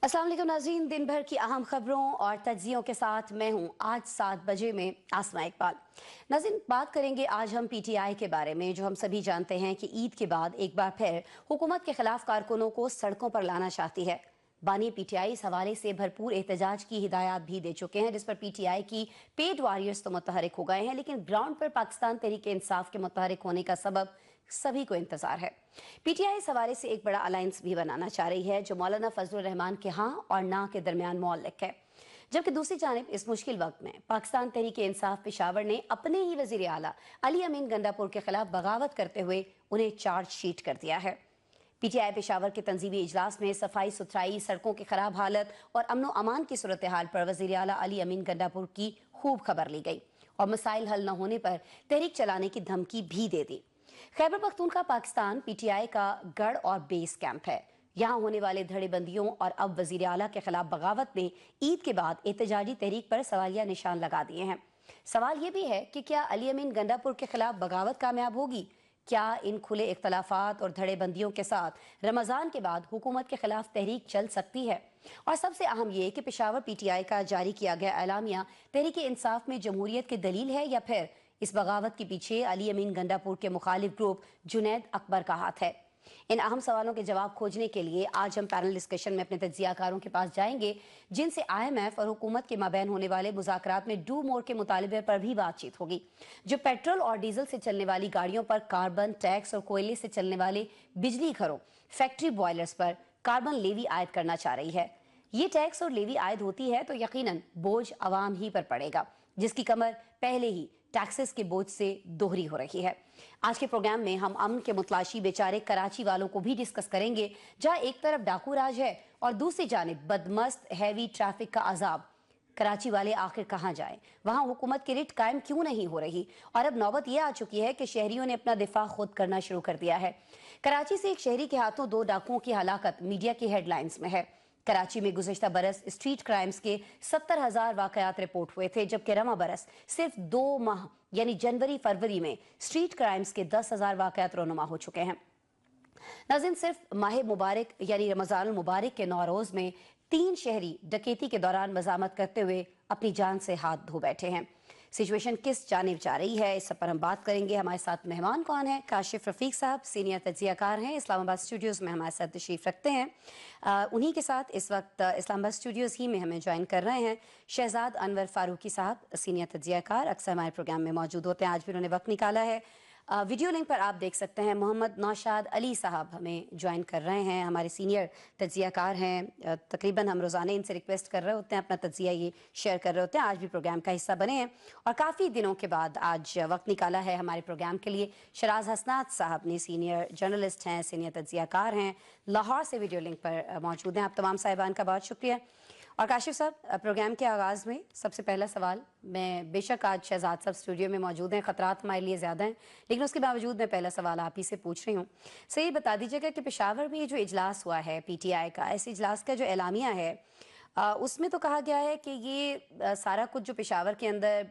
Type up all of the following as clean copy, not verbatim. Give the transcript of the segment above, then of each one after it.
अस्सलाम वालेकुम नाज़रीन, दिन भर की अहम खबरों और तज्जियों के साथ मैं हूं आज 7 बजे में आसमा इकबाल। नाज़रीन, बात करेंगे आज हम पीटीआई के बारे में, जो हम सभी जानते हैं कि ईद के बाद एक बार फिर हुकूमत के खिलाफ कारकुनों को सड़कों पर लाना चाहती है। बानी पीटीआई इस हवाले से भरपूर एहतजाज की हिदायत भी दे चुके हैं, जिस पर पीटीआई की पेड वॉरियर्स तो मुतहरिक हो गए हैं, लेकिन ग्राउंड पर पाकिस्तान तहरीक इंसाफ के मुतहरिक होने का सबब सभी को इंतजार है। पीटीआई इस हवाले से एक बड़ा अलायंस भी बनाना चाह रही है, जो मौलाना फजलुर रहमान के हाँ और ना के दरमियान मौलिक है। जबकि दूसरी जानिब इस मुश्किल वक्त में पाकिस्तान तहरीक इंसाफ पेशावर ने अपने ही वजीर आला अली अमीन गंडापुर के खिलाफ बगावत करते हुए उन्हें चार्जशीट कर दिया है। पीटीआई पेशावर के तंजीमी इजलास में सफाई सुथराई, सड़कों की खराब हालत और अमनो अमान की सूरत हाल पर वजीर आला अली अमीन गंडापुर की खूब खबर ली गई और मसाइल हल न होने पर तहरीक चलाने की धमकी भी दे दी। खैबर पख्तूनख्वा पाकिस्तान पीटीआई का गढ़ और बेस कैंप है। यहाँ होने वाले धड़ेबंदियों और अब वजीर आला के खिलाफ बगावत ने ईद के बाद एहतजाजी तहरीक पर सवालिया निशान लगा दिए हैं। सवाल ये भी है कि क्या अली अमीन गंडापुर के खिलाफ बगावत कामयाब होगी? क्या इन खुले इख्तलाफात और धड़ेबंदियों के साथ रमजान के बाद हुकूमत के खिलाफ तहरीक चल सकती है? और सबसे अहम ये कि पेशावर पीटीआई का जारी किया गया एलामिया तहरीक इंसाफ में जमहूरियत की दलील है या फिर इस बगावत के पीछे अली अमीन गंडापुर के मुखालिफ ग्रुप जुनैद अकबर का हाथ है? इन अहम सवालों के जवाब खोजने के लिए आज हम पैनल डिस्कशन में अपने तज्जियाकारों के पास जाएंगे, जिनसे IMF और हुकूमत के माबैन होने वाले मुज़ाकरात में डू मोर के मुतालिबे पर भी बातचीत होगी, जो पेट्रोल और डीजल से चलने वाली गाड़ियों पर कार्बन टैक्स और कोयले से चलने वाले बिजली घरों, फैक्ट्री बॉयलर्स पर कार्बन लेवी आयद करना चाह रही है। ये टैक्स और लेवी आयद होती है तो यकीनन बोझ अवाम ही पर पड़ेगा, जिसकी कमर पहले ही टैक्सेस के बोझ से दोहरी हो रही है। आज के प्रोग्राम में हम अमन के मुतलाशी बेचारे कराची वालों को भी डिस्कस करेंगे, जहां एक तरफ डाकू राज है और दूसरी जानिब बदमस्त हैवी ट्रैफिक का अजाब। कराची वाले आखिर कहां जाएं? वहां हुकूमत की रिट कायम क्यों नहीं हो रही? और अब नौबत यह आ चुकी है कि शहरियों ने अपना दिफा खुद करना शुरू कर दिया है। कराची से एक शहरी के हाथों 2 डाकुओं की हलाकत मीडिया की हेडलाइंस में है। कराची में गुज़श्ता बरस स्ट्रीट क्राइम्स के 70,000 वाकयात रिपोर्ट हुए थे, जबकि रमा बरस सिर्फ 2 माह यानी जनवरी फरवरी में स्ट्रीट क्राइम्स के 10,000 वाकयात रोनुमा हो चुके हैं। नाज़रीन, सिर्फ माह मुबारक यानी रमज़ान मुबारक के नौरोज में 3 शहरी डकैती के दौरान मज़ामत करते हुए अपनी जान से हाथ धो बैठे हैं। सिचुएशन किस जानिब जा रही है, इस सब पर हम बात करेंगे। हमारे साथ मेहमान कौन है? काशिफ रफीक साहब सीनियर तज्जियाकार हैं, इस्लामाबाद स्टूडियोज़ में हमारे साथ तशरीफ़ रखते हैं। उन्हीं के साथ इस वक्त इस्लामाबाद स्टूडियोज़ ही में हमें ज्वाइन कर रहे हैं शहजाद अनवर फारूकी साहब, सीनियर तज्जियाकार, अक्सर हमारे प्रोग्राम में मौजूद होते हैं, आज भी उन्होंने वक्त निकाला है। वीडियो लिंक पर आप देख सकते हैं मोहम्मद नौशाद अली साहब हमें ज्वाइन कर रहे हैं, हमारे सीनियर तज्जियाकार हैं। तकरीबन हम रोज़ाना इनसे रिक्वेस्ट कर रहे होते हैं, अपना तज्जिया ये शेयर कर रहे होते हैं, आज भी प्रोग्राम का हिस्सा बने हैं और काफ़ी दिनों के बाद आज वक्त निकाला है हमारे प्रोग्राम के लिए। शराज हसनात साहब ने सीनियर जर्नलिस्ट हैं, सीनियर तज्जियाकार हैं, लाहौर से वीडियो लिंक पर मौजूद हैं। आप तमाम साहिबान का बहुत शुक्रिया। और काशिफ साहब, प्रोग्राम के आगाज़ में सबसे पहला सवाल, मैं बेशक आज शहजाद साहब स्टूडियो में मौजूद हैं, ख़तरात हमारे लिए ज़्यादा हैं, लेकिन उसके बावजूद मैं पहला सवाल आप ही से पूछ रही हूँ। सही बता दीजिएगा कि पेशावर में ये जो इजलास हुआ है पीटीआई का, इस इजलास का जो एलामिया है उसमें तो कहा गया है कि ये सारा कुछ जो पेशावर के अंदर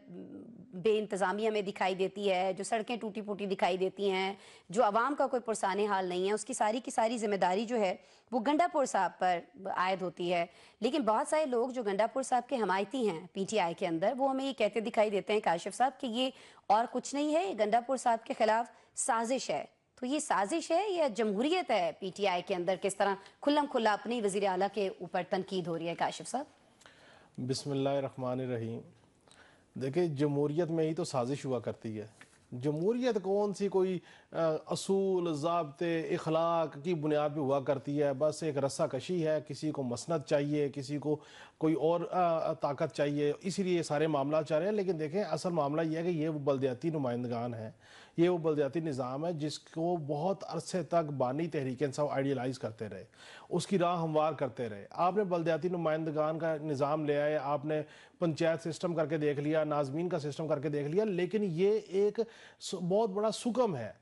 बेइंतज़ामी हमें दिखाई देती है, जो सड़कें टूटी फूटी दिखाई देती हैं, जो आवाम का कोई पुरसाने हाल नहीं है, उसकी सारी की सारी जिम्मेदारी जो है वो गंडापुर साहब पर आयद होती है। लेकिन बहुत सारे लोग जो गंडापुर साहब के हमायती हैं पीटीआई के अंदर, वो हमें ये कहते दिखाई देते हैं काशिफ साहब कि ये और कुछ नहीं है, गंडापुर साहब के खिलाफ साजिश है। तो ये साजिश है या जमहूरियत है पीटीआई के अंदर? किस तरह खुल्लम खुल्ला अपनी वज़ीर आला के ऊपर तनकीद हो रही है काशिफ साहब? बिस्मिल्लाहिर्रहमानिर्रहीम। देखिए, जमहूरियत में ही तो साजिश हुआ करती है। जमहूरियत कौन सी कोई असूल ज़ाब्ते इखलाक की बुनियाद पे हुआ करती है? बस एक रस्सा कशी है, किसी को मसनद चाहिए, किसी को कोई और ताकत चाहिए, इसीलिए सारे मामला चल रहे हैं। लेकिन देखें, असल मामला यह है कि ये वो बलदियाती नुमाइंदगान है, ये वो बलदियाती निज़ाम है जिसको बहुत अरसे तक बानी तहरीक इंसाफ आइडियलाइज़ करते रहे, उसकी राह हमवार करते रहे। आपने बलदियाती नुमाइंदगान का निज़ाम ले आए, आपने पंचायत सिस्टम करके देख लिया, नाज़मीन का सिस्टम करके देख लिया, लेकिन ये एक बहुत बड़ा सुकम है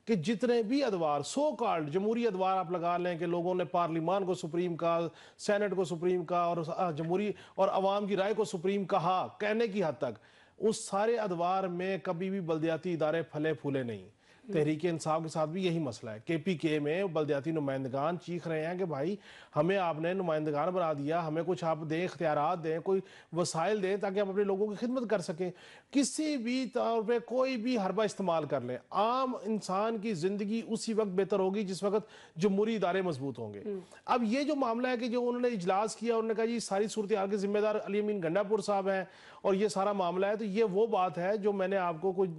कि जितने भी अदवार सो कॉल्ड जमहूरी अदवार आप लगा लें कि लोगों ने पार्लिमान को सुप्रीम कहा, सेनेट को सुप्रीम कहा और जमहूरी और अवाम की राय को सुप्रीम कहा कहने की हद तक, उस सारे अदवार में कभी भी बल्दियाती इदारे फले फूले नहीं। तहरीक इंसाफ के साथ भी यही मसला है। KPK में बल्दियाती नुमाइंदगान चीख रहे हैं कि भाई हमें आपने नुमाइंदगान बना दिया, हमें कुछ आप दें, इख्तियारात दें, कोई वसाइल दें ताकि हम अपने लोगों की खिदमत कर सकें। किसी भी तौर पे कोई भी हरबा इस्तेमाल कर लें, आम इंसान की ज़िंदगी उसी वक्त बेहतर होगी जिस वक्त जमहूरी इदारे मजबूत होंगे। अब ये जो मामला है कि जो उन्होंने इजलास किया, उन्होंने कहा जी सारी सूरत हाल के जिम्मेदार अली अमीन गंडापुर साहब हैं और ये सारा मामला है, तो ये वो बात है जो मैंने आपको कुछ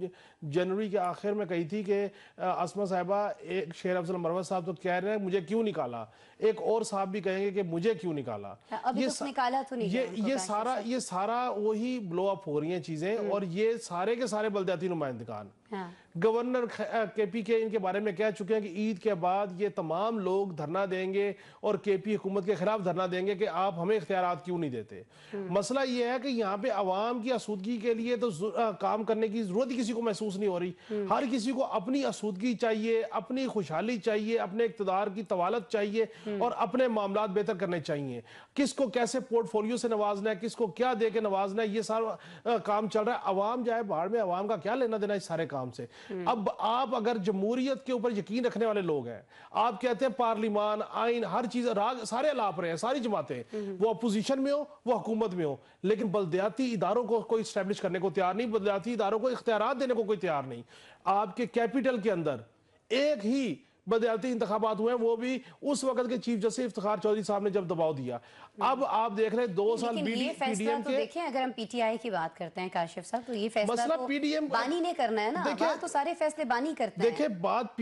जनवरी के आखिर में कही थी कि असमा साहिबा, एक शेर अफजल मरवत साहब तो कह रहे हैं मुझे क्यों निकाला, एक और साहब भी कहेंगे कि मुझे क्यों निकाला। अभी तक निकाला तो नहीं ये सारा वही ब्लो अप हो रही हैं चीजें, और ये सारे के सारे बल्दियाती नुमाइंदगान गवर्नर KPK इनके बारे में कह चुके हैं कि ईद के बाद ये तमाम लोग धरना देंगे और KP हुकूमत के खिलाफ धरना देंगे कि आप हमें इख्तियारात क्यों नहीं देते। मसला ये है कि यहाँ पे अवाम की आसूदगी के लिए तो काम करने की जरूरत ही किसी को महसूस नहीं हो रही। हर किसी को अपनी आसूदगी चाहिए, अपनी खुशहाली चाहिए, अपने इक़्तिदार की तवालत चाहिए और अपने मामलात बेहतर करने चाहिए। किसको कैसे पोर्टफोलियो से नवाजना है, किसको क्या दे के नवाजना है, ये सारा काम चल रहा है। अवाम जाए बाहर में, अवाम का क्या लेना देना इस सारे काम से। अब आप अगर जमहूरियत के ऊपर यकीन रखने वाले लोग हैं, आप कहते हैं पार्लिमान, आइन, हर चीज राग सारे अलाप रहे हैं, सारी जमातें, वो अपोजिशन में हो वो हुकूमत में हो, लेकिन बल्दियाती इदारों को कोई स्टैब्लिश करने को तैयार नहीं, बल्दियाती इदारों को इख्तियारात देने को कोई तैयार नहीं। आपके कैपिटल के अंदर एक ही बल्दियाती इंतखाबात हुए, वो भी उस वक्त के चीफ जस्टिस इफ्तिखार चौधरी साहब ने जब दबाव दिया। अब आप देख रहे हैं 2 साल PDM के देखें, अगर हम PTI की बात करते हैं काशिफ साहब, तो ये फैसला तो PDM बानी ने करना है ना। बात तो सारे फैसले बानी करते हैं। देखिए बात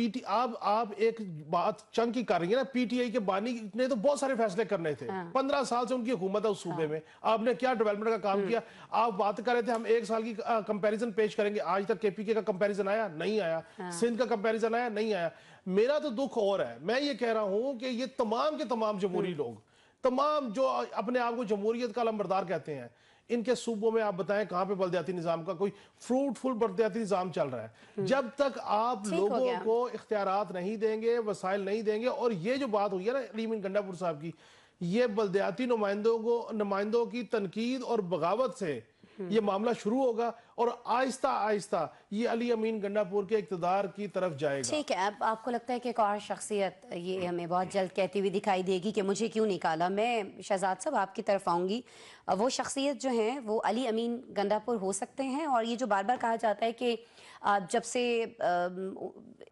आप एक बात चंग की कर रही है ना, PTI के बानी ने तो बहुत सारे फैसले करने थे। 15 साल से उनकी हुकूमत है उस सूबे में, आपने क्या डेवलपमेंट का काम किया। आप बात कर रहे थे हम 1 साल की कंपैरिजन पेश करेंगे, आज तक KPK का कंपैरिजन आया नहीं आया, सिंध का कंपैरिजन आया नहीं आया। मेरा तो दुख और है, मैं ये कह रहा हूं कि ये तमाम के तमाम जमहूरी लोग, तमाम जो अपने आप को जमहूरियत का अलमबरदार कहते हैं, इनके सूबों में आप बताएं कहां पे बल्दियाती निजाम का कोई फ्रूटफुल बल्दियाती निजाम चल रहा है। जब तक आप लोगों को इख्तियारात नहीं देंगे, वसाइल नहीं देंगे, और ये जो बात हुई है ना अली अमीन गंडापुर साहब की, ये बल्दियाती नुमाइंदों की तनकीद और बगावत से ये मामला शुरू होगा और आहिस्ता आहिस्ता ये अली अमीन गंडापुर के इक़्तिदार की तरफ जाएगा। ठीक है, अब आपको लगता है कि एक और शख्सियत ये हमें बहुत जल्द कहती हुई दिखाई देगी कि मुझे क्यों निकाला। मैं शहजाद साहब आपकी तरफ आऊँगी। वो शख्सियत जो हैं वो अली अमीन गंडापुर हो सकते हैं, और ये जो बार बार कहा जाता है कि जब से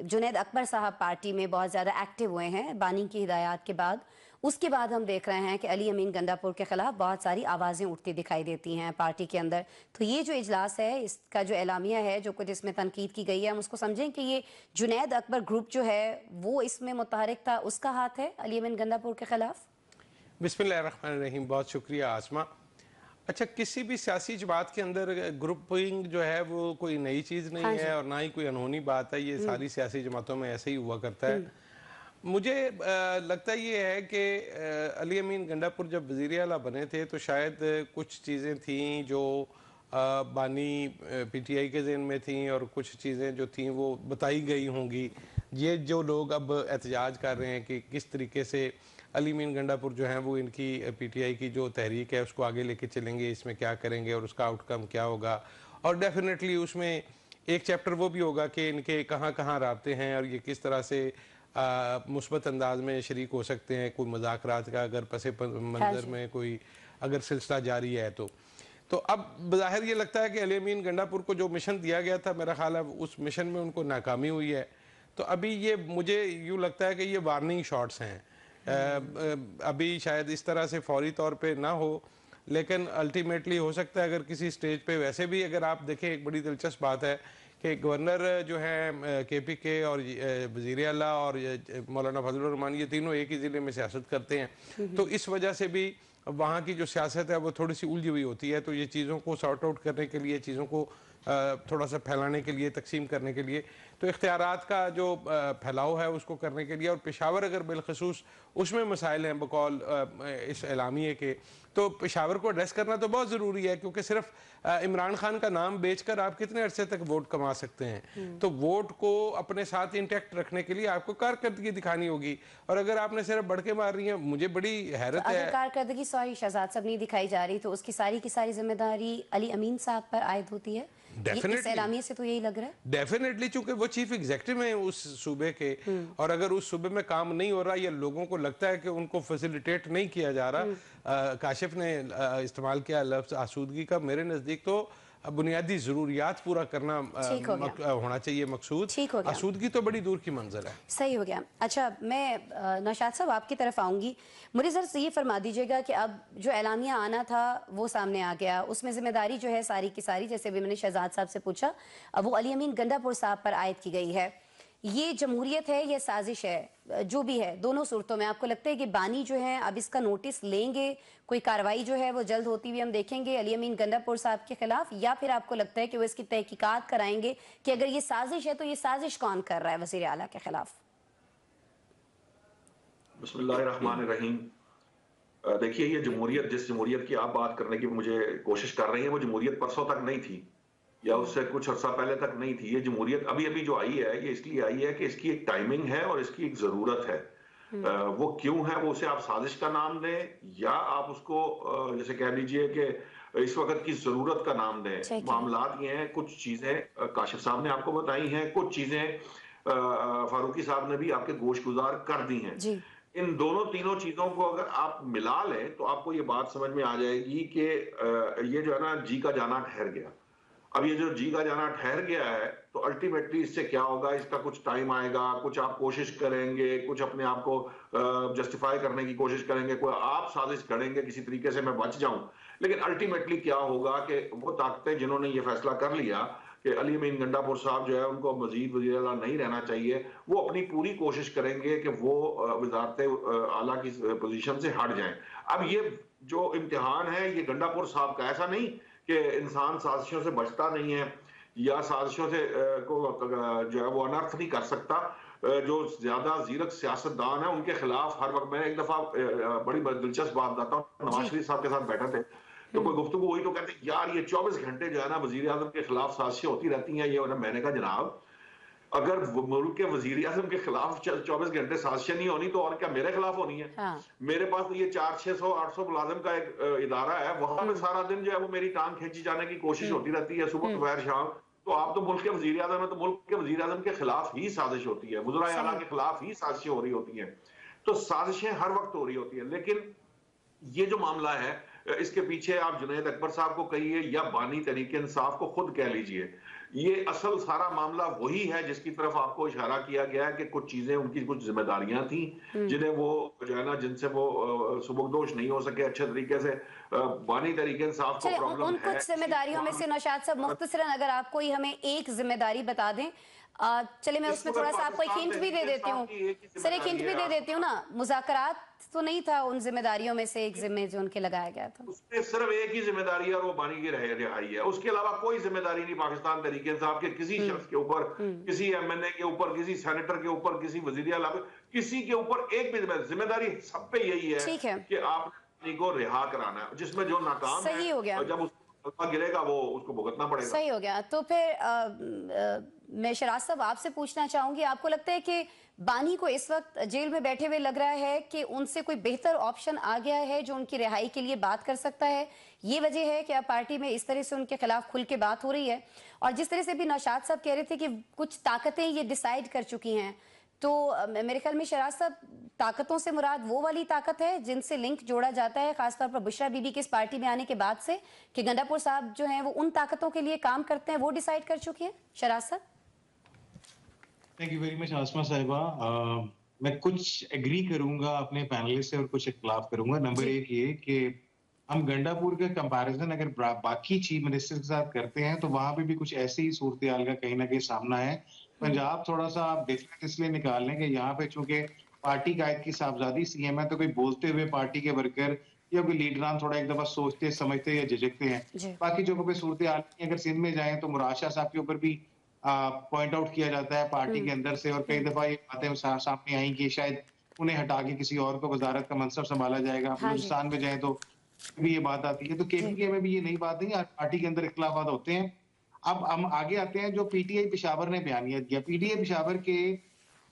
जुनैद अकबर साहब पार्टी में बहुत ज़्यादा एक्टिव हुए हैं बानी की हिदायत के बाद, उसके बाद हम देख रहे हैं कि अली अमीन गंडापुर के खिलाफ बहुत सारी आवाज़ें उठती दिखाई देती हैं पार्टी के अंदर। तो ये जो इजलास है, इसका जो एलामिया है, जो कुछ इसमें तनकीद की गई है, हम उसको समझें कि ये जुनैद अकबर ग्रुप जो है वो इसमें मुतहरिक था, उसका हाथ है अली अमीन गंडापुर के खिलाफ। बिस्मिल्लाहिर्रहमानिर्रहीम, बहुत शुक्रिया आसमा। अच्छा, किसी भी सियासी जमात के अंदर ग्रुपिंग जो है वो कोई नई चीज़ नहीं है और ना ही कोई अनहोनी बात है, ये सारी सियासी जमातों में ऐसे ही हुआ करता है। मुझे लगता ये है कि अली अमीन गंडापुर जब वज़ीर आला बने थे तो शायद कुछ चीज़ें थीं जो बानी PTI के ज़हन में थीं और कुछ चीज़ें जो थीं वो बताई गई होंगी। ये जो लोग अब एहतजाज कर रहे हैं कि किस तरीके से अली अमीन गंडापुर जो हैं वो इनकी PTI की जो तहरीक है उसको आगे लेके चलेंगे, इसमें क्या करेंगे और उसका आउटकम क्या होगा, और डेफिनेटली उसमें एक चैप्टर वो भी होगा कि इनके कहाँ कहाँ राब्ते हैं और ये किस तरह से मुस्बत अंदाज में शरीक हो सकते हैं कोई मुज़ाकरात का अगर पसे मंजर में कोई अगर सिलसिला जारी है तो अब बज़ाहिर ये लगता है कि अली अमीन गंडापुर को जो मिशन दिया गया था, मेरा ख्याल है उस मिशन में उनको नाकामी हुई है। तो अभी ये मुझे यूँ लगता है कि ये वार्निंग शॉट्स हैं। अभी शायद इस तरह से फौरी तौर पे ना हो, लेकिन अल्टीमेटली हो सकता है अगर किसी स्टेज पे, वैसे भी अगर आप देखें एक बड़ी दिलचस्प बात है कि गवर्नर जो है KPK और वज़ीर आला और मौलाना फजलुर रहमान, ये तीनों एक ही ज़िले में सियासत करते हैं, तो इस वजह से भी वहाँ की जो सियासत है वो थोड़ी सी उलझी हुई होती है। तो ये चीज़ों को सॉर्ट आउट करने के लिए, चीज़ों को थोड़ा सा फैलाने के लिए, तकसीम करने के लिए, तो इख्तियारात का जो फैलाव है उसको करने के लिए, और पेशावर अगर बिलखसूस उसमें मसाइल हैं बकौल इस एलामिये के, तो पेशावर को एड्रेस करना तो बहुत ज़रूरी है, क्योंकि सिर्फ इमरान खान का नाम बेचकर आप कितने अरसे तक वोट कमा सकते हैं। तो वोट को अपने साथ इंटैक्ट रखने के लिए आपको कारकर्दगी दिखानी होगी, और अगर आपने सिर्फ बढ़ के मार रही है, मुझे बड़ी हैरत है। अगर कारकर्दगी, सॉरी शहजाद साहब, नहीं दिखाई जा रही तो उसकी सारी की सारी जिम्मेदारी अली अमीन साहब पर आयद होती है। इस एलामिये से तो यही लग रहा है। डेफिनेटली, चूंकि वो चीफ एग्जीक्यूटिव हैं उस सूबे के, और अगर उस सूबे में काम नहीं हो रहा या लोगों को लगता है कि उनको फैसिलिटेट नहीं किया जा रहा, काशिफ ने इस्तेमाल किया लफ्ज आसूदगी का, मेरे नज़दीक तो बुनियादी ज़रूरियात पूरा करना होना चाहिए मकसूद। आसूदगी तो बड़ी दूर की मंजिल है। सही हो गया। अच्छा, मैं नौशाद साहब आपकी तरफ आऊँगी। मुझे सर ये फरमा दीजिएगा कि अब जो एलामिया आना था वो सामने आ गया, उसमें जिम्मेदारी जो है सारी की सारी, जैसे भी मैंने शहजाद साहब से पूछा, वो अली अमीन गंडापुर साहब पर आयद की गई है। ये जमहूरियत है, ये साजिश है, जो भी है, दोनों सूरतों में आपको लगता है कि बानी जो है अब इसका नोटिस लेंगे, कोई कार्रवाई जो है वो जल्द होती हुई हम देखेंगे अली अमीन गंडापुर साहब के खिलाफ, या फिर आपको लगता है कि वो इसकी तहकीकात कराएंगे कि अगर ये साजिश है तो ये साजिश कौन कर रहा है वज़ीर आला के खिलाफ? बिस्मिल्लाहिर्रहमानिर्रहीम। देखिए, ये जमहूरियत, जिस जमहूरियत की आप बात करने की मुझे कोशिश कर रही है, वो जमहूरियत परसों तक नहीं थी या उससे कुछ अर्सा पहले तक नहीं थी। ये जमहूरियत अभी अभी जो आई है, ये इसलिए आई है कि इसकी एक टाइमिंग है और इसकी एक जरूरत है। वो क्यों है, वो उसे आप साजिश का नाम दें या आप उसको जैसे कह लीजिए कि इस वक्त की जरूरत का नाम दें। मामलात ये हैं, कुछ चीजें काशिफ साहब ने आपको बताई हैं, कुछ चीजें फारूकी साहब ने भी आपके गोश गुजार कर दी हैं। इन दोनों तीनों चीजों को अगर आप मिला लें तो आपको ये बात समझ में आ जाएगी कि ये जो है ना, जी का जाना ठहर गया। अब ये जो जी का जाना ठहर गया है, तो अल्टीमेटली इससे क्या होगा, इसका कुछ टाइम आएगा, कुछ आप कोशिश करेंगे, कुछ अपने आप को जस्टिफाई करने की कोशिश करेंगे, कोई आप साजिश करेंगे किसी तरीके से मैं बच जाऊं, लेकिन अल्टीमेटली क्या होगा कि वो ताकतें जिन्होंने ये फैसला कर लिया कि अली अमीन गंडापुर साहब जो है उनको मजीद वज़ीर आला नहीं रहना चाहिए, वो अपनी पूरी कोशिश करेंगे कि वो वज़ारत आला की पोजीशन से हट जाएं। अब ये जो इम्तिहान है, ये गंडापुर साहब का ऐसा नहीं कि इंसान साजिशों से बचता नहीं है या साजिशों से को जो है वो अनर्थ नहीं कर सकता। जो ज्यादा जीरक सियासतदान है उनके खिलाफ हर वक्त, मैं एक दफा बड़ी दिलचस्प बात बताता हूँ, नवाज शरीफ साहब के साथ बैठे थे तो कोई गुफ्तगू हुई तो कहते यार ये 24 घंटे जो है ना वजीर आजम के खिलाफ साजिशें होती रहती हैं। ये मैंने कहा जनाब, अगर मुल्क के वजीर आजम के खिलाफ 24 घंटे साजिशें नहीं होनी तो और क्या मेरे खिलाफ होनी है? हाँ। मेरे पास तो ये 400-600-800 मुलाजिम का एक इदारा है, वहां पे सारा दिन जो है वो मेरी टांग खींची जाने की कोशिश होती रहती है, सुबह दोपहर शाम। तो आप तो मुल्क के वजीर आजम है, तो मुल्क के वजीर आजम के खिलाफ ही साजिश होती है, वज़ीर आला के खिलाफ ही साजिशें हो रही होती हैं। तो साजिशें हर वक्त हो रही होती है। लेकिन ये जो मामला है, इसके पीछे आप जुनैद अकबर साहब को कहिए या बानी तहरीक इंसाफ को खुद कह लीजिए, ये असल सारा मामला वही है जिसकी तरफ आपको इशारा किया गया है कि कुछ चीजें, उनकी कुछ जिम्मेदारियां थी जिन्हें वो जो है ना, जिनसे वो सुबुकदोश नहीं हो सके अच्छे तरीके से। बानी तहरीक इंसाफ को प्रॉब्लम उन कुछ जिम्मेदारियों में से नौशाद साहब मुख्तसरन अगर आप कोई हमें एक जिम्मेदारी बता दें। चले मैं उसमें थोड़ा सा आपको एक हिंट भी दे देती हूँ सर, एक हिंट भी दे देती हूँ ना, मुज़ाकरात तो नहीं था उन जिम्मेदारियों में से एक जिम्मे जो उनके लगाया गया था? उसमें सिर्फ एक ही जिम्मेदारी है और वो बानी की रिहाई है, उसके अलावा कोई जिम्मेदारी नहीं पाकिस्तान तहरीक इंसाफ के किसी शख्स के ऊपर, किसी एमएनए के ऊपर, किसी सेनेटर के ऊपर, किसी वजीर आला, किसी के ऊपर एक भी जिम्मेदारी सब पे यही है कि आपने को रिहा कराना है, जिसमें जो नाकाम सही हो गया, जब उसको गिरेगा वो उसको भुगतना पड़ेगा। सही हो गया। तो फिर मैं शराज साहब आपसे पूछना चाहूंगी, आपको लगता है कि बानी को इस वक्त जेल में बैठे हुए लग रहा है कि उनसे कोई बेहतर ऑप्शन आ गया है जो उनकी रिहाई के लिए बात कर सकता है? ये वजह है कि अब पार्टी में इस तरह से उनके खिलाफ खुल के बात हो रही है, और जिस तरह से भी नौशाद साहब कह रहे थे कि कुछ ताकतें ये डिसाइड कर चुकी हैं, तो मेरे ख्याल में शराज साहब, ताकतों से मुराद वो वाली ताकत है जिनसे लिंक जोड़ा जाता है खासतौर पर बुशरा बीबी के इस पार्टी में आने के बाद से, कि गंडापुर साहब जो हैं वो उन ताकतों के लिए काम करते हैं, वो डिसाइड कर चुकी हैं? शराज साहब। थैंक यू वेरी मच आसमा साहिबा। मैं कुछ एग्री करूंगा अपने पैनलिस्ट से और कुछ इख्तिलाफ करूंगा। नंबर एक ये कि हम गंडापुर के कंपैरिजन अगर बाकी चीफ मिनिस्टर के साथ करते हैं तो वहां पे भी कुछ ऐसी ही सूरत हाल का कहीं ना कहीं सामना है। पंजाब थोड़ा सा आप डिफरेंट इसलिए निकाल लें कि यहाँ पे चूंकि पार्टी कायद की साहबजादी सीएम है, तो कोई बोलते हुए पार्टी के वर्कर या कोई लीडरान थोड़ा एक दफा सोचते समझते या झिझकते हैं। बाकी जगहों पे सूरत हाल, अगर सिंध में जाए तो मुराद शाह साहब के ऊपर भी पॉइंट आउट किया जाता है पार्टी के अंदर से, और कई दफा ये बातें सामने आई कि शायद उन्हें हटा के किसी और को वजारत का मनसब संभाला जाएगा। बलूचिस्तान में जाए तो भी ये बात आती है, तो केपीके में भी ये नई बात नहीं, पार्टी के अंदर इख्तिलाफात होते हैं। अब हम आगे आते हैं जो पीटीआई पेशावर ने बयानिया दिया। पीटीआई पेशावर के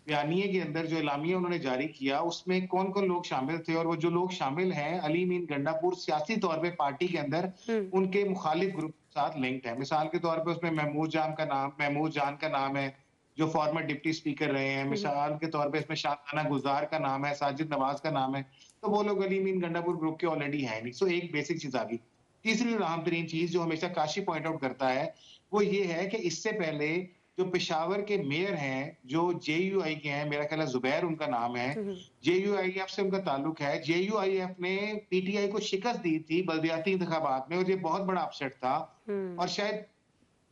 बयानिए के अंदर जो एलामिया उन्होंने जारी किया उसमें कौन कौन लोग शामिल थे, और वो जो लोग शामिल हैं अली मीन गंडापुर सियासी तौर पे पार्टी के अंदर उनके मुखालिफ ग्रुप के साथ लिंक्ड है। मिसाल के तौर पे उसमें महमूद जान का नाम है जो फॉर्मर डिप्टी स्पीकर रहे हैं। मिसाल के तौर पे इसमें शाहजाना गुजार का नाम है, साजिद नवाज का नाम है। तो वो लोग अली मीन गंडापुर ग्रुप के ऑलरेडी है नहीं। सो एक बेसिक चीज आ गई। तीसरी और अहम तरीन चीज जो हमेशा काशी पॉइंट आउट करता है वो ये है कि इससे पहले जो पेशावर के मेयर हैं जो जेयूआई के हैं, मेरा ख्याल है जुबैर उनका नाम है, जेयूआईएफ से उनका ताल्लुक है। जेयूआईएफ ने पीटीआई को शिकस्त दी थी बल्दियाती इंतखाबात में और ये बहुत बड़ा अपसेट था। और शायद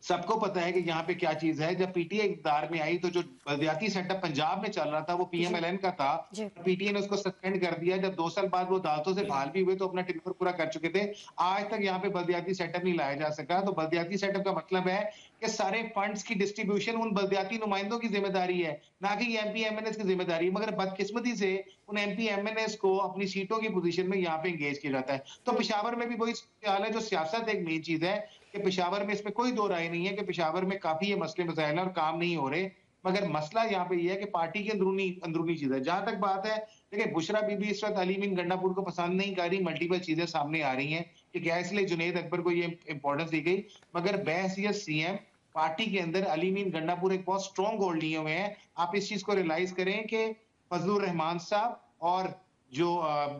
सबको पता है कि यहाँ पे क्या चीज है। जब पीटीआई इक़्तिदार में आई तो जो बल्दियाती सेटअप पंजाब में चल रहा था वो पीएमएलएन का था। पीटीआई ने उसको सस्पेंड कर दिया। जब 2 साल बाद वो अदालतों से बहाल भी हुए तो अपना टेन्योर पूरा कर चुके थे। आज तक यहाँ पे बल्दियाती सेटअप नहीं लाया जा सका। तो बल्दियाती सेटअप का मतलब है कि सारे फंड्स की डिस्ट्रीब्यूशन उन बल्दियाती नुमाइंदों की जिम्मेदारी है, ना कि एमपी एमएनएस की जिम्मेदारी है। मगर बदकिस्मती से उन एमपी एमएनएस को अपनी सीटों की पोजीशन में यहाँ पे एंगेज किया जाता है। तो पेशावर में भी वही हाल है। जो सियासत एक मेन चीज है कि पेशावर में इसमें कोई दो राय नहीं है कि पेशावर में काफी ये मसले मसाइल हैं और काम नहीं हो रहे। मगर मसला यहाँ पे ये है कि पार्टी की अंदरूनी चीज है। जहां तक बात है, देखिए बुशरा बीबी इस वक्त अली मीन गंडापुर को पसंद नहीं कर रही। मल्टीपल चीजें सामने आ रही हैं कि क्या इसलिए जुनेद अकबर को ये इंपॉर्टेंस दी गई। मगर बहसीयत सीएम पार्टी के अंदर अली मीन गंडापुर एक बहुत स्ट्रॉन्ग होल्ड लिए हुए हैं। आप इस चीज को रियलाइज करें कि फजलुर रहमान साहब और जो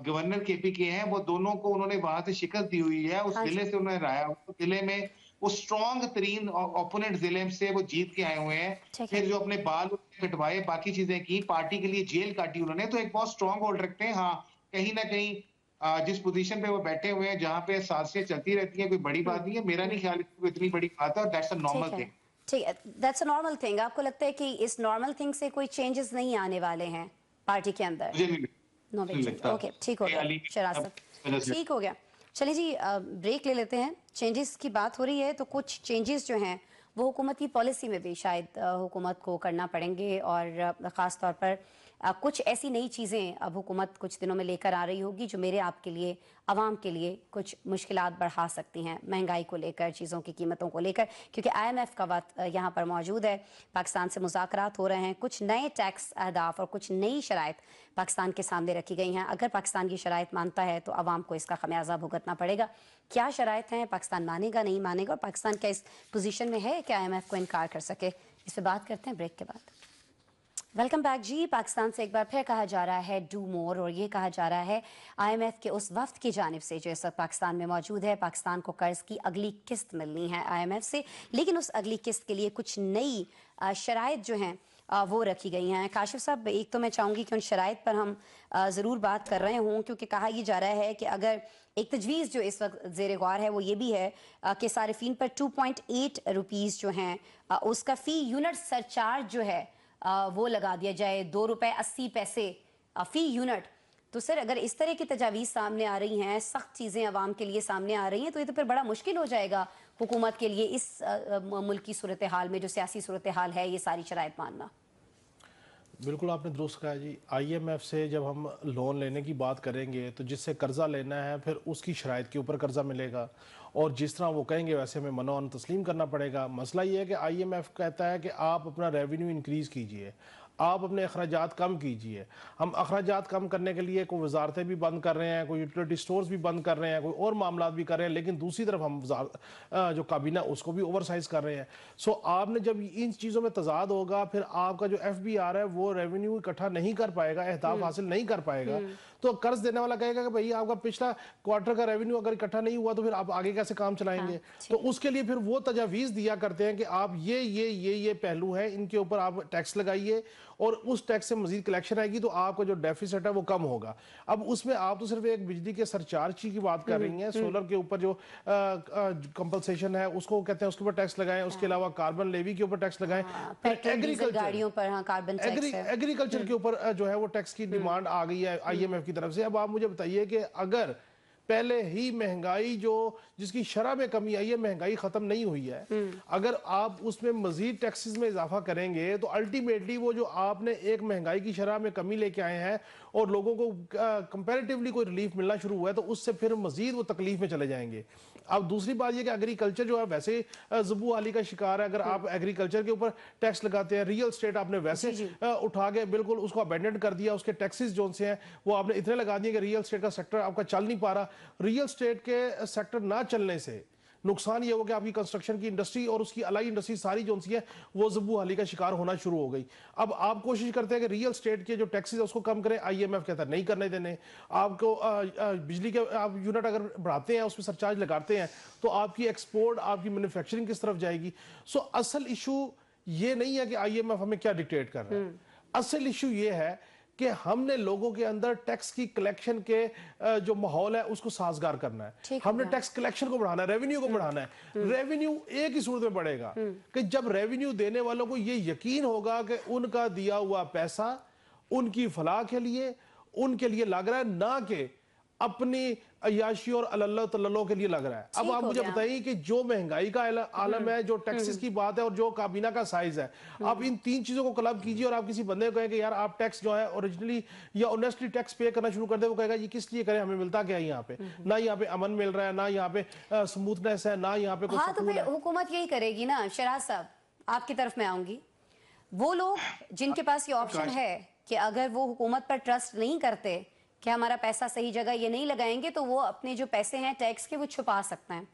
गवर्नर केपी के हैं वो दोनों को उन्होंने वहां से शिकस्त दी हुई है। उस जिले से उन्होंने राया, उस जिले में वो स्ट्रॉन्ग तरीन ओपोनेंट जिले से वो जीत के आए हुए हैं। फिर जो अपने बाल कटवाए, बाकी चीजें की, पार्टी के लिए जेल काटी उन्होंने। तो एक बहुत स्ट्रॉन्ग होल्ड रखते हैं। हाँ, कहीं ना कहीं जिस पोजीशन पे वो बैठे हुए हैं जहां पे साजिशें चलती रहती हैं, कोई बड़ी बात नहीं है। मेरा नहीं ख्याल कोई इतनी बड़ी बात है और दैट्स अ नॉर्मल थिंग। ठीक है, दैट्स अ नॉर्मल थिंग। आपको लगता है कि इस नॉर्मल थिंग से कोई चेंजेस नहीं आने वाले हैं पार्टी के अंदर? मुझे नहीं नो बिग चेंज। ओके, ठीक हो गया शराज साहब, ठीक हो गया। चलिए जी, ब्रेक ले लेते हैं। चेंजेस की बात हो रही है तो कुछ चेंजेस जो हैं वो हुकूमत की पॉलिसी में भी शायद हुकूमत को करना पड़ेंगे। और ख़ास तौर पर कुछ ऐसी नई चीज़ें अब हुकूमत कुछ दिनों में लेकर आ रही होगी जो मेरे आपके लिए, आवाम के लिए कुछ मुश्किलात बढ़ा सकती हैं, महंगाई को लेकर, चीज़ों की कीमतों को लेकर। क्योंकि IMF का वक्त यहाँ पर मौजूद है, पाकिस्तान से मुज़ाकरात हो रहे हैं, कुछ नए टैक्स अहदाफ और कुछ नई शराइत पाकिस्तान के सामने रखी गई हैं। अगर पाकिस्तान की शराइत मानता है तो आवाम को इसका खमियाजा भुगतना पड़ेगा। क्या शराइत हैं, पाकिस्तान मानेगा नहीं मानेगा, और पाकिस्तान क्या इस पोजीशन में है कि IMF को इनकार कर सके? इस पर बात करते हैं ब्रेक के बाद। वेलकम बैक जी। पाकिस्तान से एक बार फिर कहा जा रहा है डू मोर, और ये कहा जा रहा है IMF के उस वफ्द की जानिब से जो इस वक्त पाकिस्तान में मौजूद है। पाकिस्तान को कर्ज की अगली किस्त मिलनी है IMF से, लेकिन उस अगली किस्त के लिए कुछ नई शराइत जो हैं वो रखी गई हैं। काशिफ साहब, एक तो मैं चाहूँगी कि उन शराइत पर हम ज़रूर बात कर रहे हों, क्योंकि कहा यह जा रहा है कि अगर एक तजवीज़ जो इस वक्त ज़ेर गौर है वो ये भी है कि सारिफीन पर 2.8 रुपीज़ जो हैं उसका फ़ी यूनिट सरचार्ज जो है वो लगा दिया जाए, 2 रुपये 80 पैसे फ़ी यूनिट। तो सर, अगर इस तरह की तजावीज़ सामने आ रही हैं, सख्त चीज़ें आवाम के लिए सामने आ रही हैं, तो ये तो फिर बड़ा मुश्किल हो जाएगा हुकूमत के लिए इस मुल्क की सूरत हाल में, जो सियासी सूरत हाल है, ये सारी शराइत मानना। बिल्कुल आपने दुरुस्त कहा जी। IMF से जब हम लोन लेने की बात करेंगे तो जिससे कर्जा लेना है फिर उसकी शराइत के ऊपर कर्जा मिलेगा, और जिस तरह वो कहेंगे वैसे हमें मनोन तस्लीम करना पड़ेगा। मसला ये है कि IMF कहता है कि आप अपना रेवेन्यू इंक्रीज़ कीजिए, आप अपने अखराजात कम कीजिए। हम अखराजात कम करने के लिए कोई वजारतें भी बंद कर रहे हैं, कोई यूटिलिटी स्टोर्स भी बंद कर रहे हैं, कोई और मामला भी कर रहे हैं, लेकिन दूसरी तरफ हम जो काबीना उसको भी ओवर साइज कर रहे हैं। सो आपने जब इन चीज़ों में तजाद होगा, फिर आपका जो FBR है वो रेवेन्यू इकट्ठा नहीं कर पाएगा, अहदाफ हासिल नहीं कर पाएगा। तो कर्ज देने वाला कहेगा कि भाई आपका पिछला क्वार्टर का रेवेन्यू अगर इकट्ठा नहीं हुआ तो फिर आप आगे कैसे काम चलाएंगे। तो उसके लिए फिर वो तजावीज़ दिया करते हैं कि आप ये पहलू है, इनके ऊपर आप टैक्स लगाइए, और उस टैक्स से मजीद कलेक्शन आएगी तो आपका जो डेफिसिट है वो कम होगा। अब उसमें आप तो सिर्फ एक बिजली के सरचार्ज की बात कर रही हैं, सोलर के ऊपर जो कंपलसेशन है उसको कहते हैं उसके ऊपर टैक्स लगाएं, उसके अलावा कार्बन लेवी के ऊपर टैक्स लगाएं, एग्रीकल्चर गाड़ियों पर कार्बन टैक्स है, एग्रीकल्चर के ऊपर जो है वो टैक्स की डिमांड आ गई है IMF की तरफ से। अब आप मुझे बताइए कि अगर पहले ही महंगाई जो जिसकी शरह में कमी आई है, महंगाई खत्म नहीं हुई है। अगर आप उसमें मजीद टैक्सेस में इजाफा करेंगे तो अल्टीमेटली वो जो आपने एक महंगाई की शरह में कमी लेके आए हैं और लोगों को कंपैरेटिवली कोई रिलीफ मिलना शुरू हुआ है, तो उससे फिर मजीद वो तकलीफ में चले जाएंगे। अब दूसरी बात ये कि एग्रीकल्चर जो है वैसे ज़बू हाली का शिकार है। अगर आप एग्रीकल्चर के ऊपर टैक्स लगाते हैं, रियल स्टेट आपने वैसे उठा के बिल्कुल उसको अबेंडन कर दिया, उसके टैक्सेस जो से हैं वो आपने इतने लगा दिए कि रियल स्टेट का सेक्टर आपका चल नहीं पा रहा। रियल स्टेट के सेक्टर ना चलने से नुकसान ये हो कि आपकी कंस्ट्रक्शन की इंडस्ट्री और उसकी अलाई इंडस्ट्री सारी जो सी है वो ज़बू हाली का शिकार होना शुरू हो गई। अब आप कोशिश करते हैं कि रियल स्टेट के जो टैक्सेस है उसको कम करें, IMF कहता है नहीं करने देने। आपको बिजली के आप यूनिट अगर बढ़ाते हैं, उसमें सरचार्ज लगाते हैं, तो आपकी एक्सपोर्ट, आपकी मैन्युफैक्चरिंग किस तरफ जाएगी। सो असल इशू ये नहीं है कि IMF हमें क्या डिक्टेट कर रहा है। असल इशू ये है कि हमने लोगों के अंदर टैक्स की कलेक्शन के जो माहौल है उसको साजगार करना है। हमने टैक्स कलेक्शन को बढ़ाना है, रेवेन्यू को बढ़ाना है। रेवेन्यू एक ही सूरत में बढ़ेगा कि जब रेवेन्यू देने वालों को ये यकीन होगा कि उनका दिया हुआ पैसा उनकी फलाह के लिए, उनके लिए लग रहा है, ना कि अपनी अयाशी और अल्लाह तल्लो के लिए लग रहा है। अब आप मुझे बताइए कि जो महंगाई का आलम है, जो टैक्सेस की बात है और जो काबीना का साइज है, आप इन तीन चीजों को क्लब कीजिए और आप किसी बंदे को कहें कि यार आप टैक्स जो है ओरिजिनली या ऑनेस्टली टैक्स पे करना शुरू कर दे, वो कहेगा ये किस लिए करें, हमें मिलता क्या है यहाँ पे? ना यहाँ पे अमन मिल रहा है, ना यहाँ पे स्मूथनेस है, ना यहाँ पे कोई हाँ, तो फिर हुकूमत यही करेगी ना। शराज साहब, आपकी तरफ में आऊंगी। वो लोग जिनके पास ये ऑप्शन है कि अगर वो हुकूमत पर ट्रस्ट नहीं करते कि हमारा पैसा सही जगह ये नहीं लगाएंगे, तो वो अपने जो पैसे हैं टैक्स के वो छुपा सकते हैं,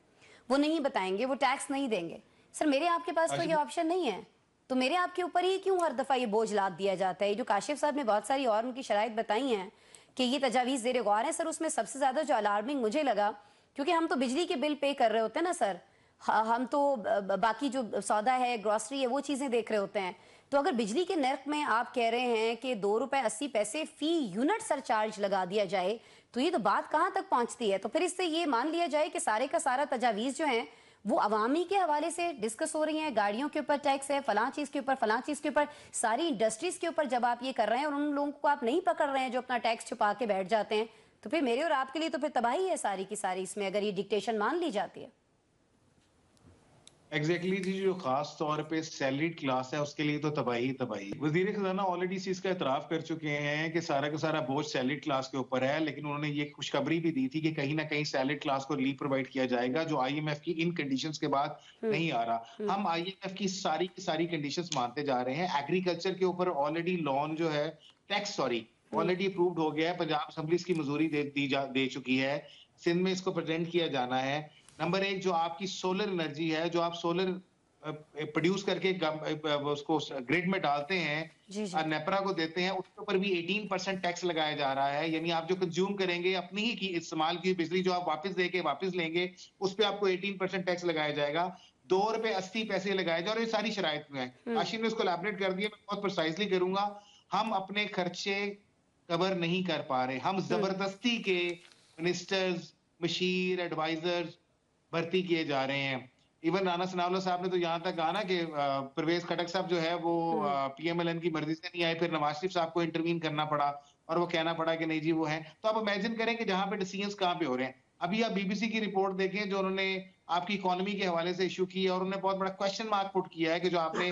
वो नहीं बताएंगे, वो टैक्स नहीं देंगे। सर मेरे आपके पास तो ये ऑप्शन नहीं है, तो मेरे आपके ऊपर ही क्यों हर दफा ये बोझ लाद दिया जाता है? जो काशिफ साहब ने बहुत सारी और उनकी शराइत बताई हैं कि ये तजावीज़ ज़ेर गौर है। सर उसमें सबसे ज्यादा जो अलार्मिंग मुझे लगा, क्योंकि हम तो बिजली के बिल पे कर रहे होते हैं ना सर, हम तो बाकी जो सौदा है, ग्रॉसरी है, वो चीजें देख रहे होते हैं। तो अगर बिजली के नर्क में आप कह रहे हैं कि ₹2.80 फी यूनिट सरचार्ज लगा दिया जाए, तो ये तो बात कहाँ तक पहुंचती है? तो फिर इससे ये मान लिया जाए कि सारे का सारा तजावीज़ जो हैं वो अवामी के हवाले से डिस्कस हो रही हैं। गाड़ियों के ऊपर टैक्स है, फलां चीज़ के ऊपर, फलां चीज़ के ऊपर, सारी इंडस्ट्रीज के ऊपर जब आप ये कर रहे हैं और उन लोगों को आप नहीं पकड़ रहे हैं जो अपना टैक्स छुपा के बैठ जाते हैं, तो फिर मेरे और आपके लिए तो फिर तबाही है सारी की सारी इसमें, अगर ये डिक्टेशन मान ली जाती है। एग्जैक्टली जी, जो खास तौर पे सैलरीड क्लास है उसके लिए तो तबाही तबाही। वजीर खजाना ऑलरेडी इस चीज का इतराफ कर चुके हैं कि सारा का सारा बोझ सैलरीड क्लास के ऊपर है, लेकिन उन्होंने ये खुशखबरी भी दी थी कि कहीं ना कहीं सैलरीड क्लास को रिलीफ प्रोवाइड किया जाएगा, जो IMF की इन कंडीशंस के बाद नहीं आ रहा। हम IMF की सारी कंडीशंस मानते जा रहे हैं। एग्रीकल्चर के ऊपर ऑलरेडी लोन जो है टैक्स ऑलरेडी अप्रूव्ड हो गया है, पंजाब असेंबली इसकी मंजूरी दे चुकी है, सिंध में इसको प्रेजेंट किया जाना है। नंबर एक, जो आपकी सोलर एनर्जी है, जो आप सोलर प्रोड्यूस करके उसको ग्रिड में डालते हैं, नेपरा को देते हैं, उसके ऊपर भी 18% टैक्स लगाया जा रहा है। यानी आप जो कंज्यूम करेंगे, अपनी ही की इस्तेमाल की बिजली जो आप वापस दे के वापस लेंगे, उस पर आपको 18% टैक्स लगाया जाएगा। ₹2.80 लगाए जाए, और ये सारी शराइत में है। आशिम ने उसको एलैबोरेट कर दिया, मैं बहुत प्रिसाइजली करूंगा। हम अपने खर्चे कवर नहीं कर पा रहे, हम जबरदस्ती के मिनिस्टर्स, मशीर, एडवाइजर्स भर्ती किए जा रहे हैं। इवन राना सनाउल्लाह साहब ने तो यहाँ तक कहा ना कि परवेज खटक साहब जो है वो PMLN की मर्जी से नहीं आए, फिर नवाज शरीफ साहब को इंटरवीन करना पड़ा और वो कहना पड़ा कि नहीं जी वो है। तो आप इमेजिन करें कि जहां पे डिसीजंस कहाँ पे हो रहे हैं। अभी आप BBC की रिपोर्ट देखें जो उन्होंने आपकी इकोनॉमी के हवाले से इशू की है, और उन्होंने बहुत बड़ा क्वेश्चन मार्क पुट किया है कि जो आपने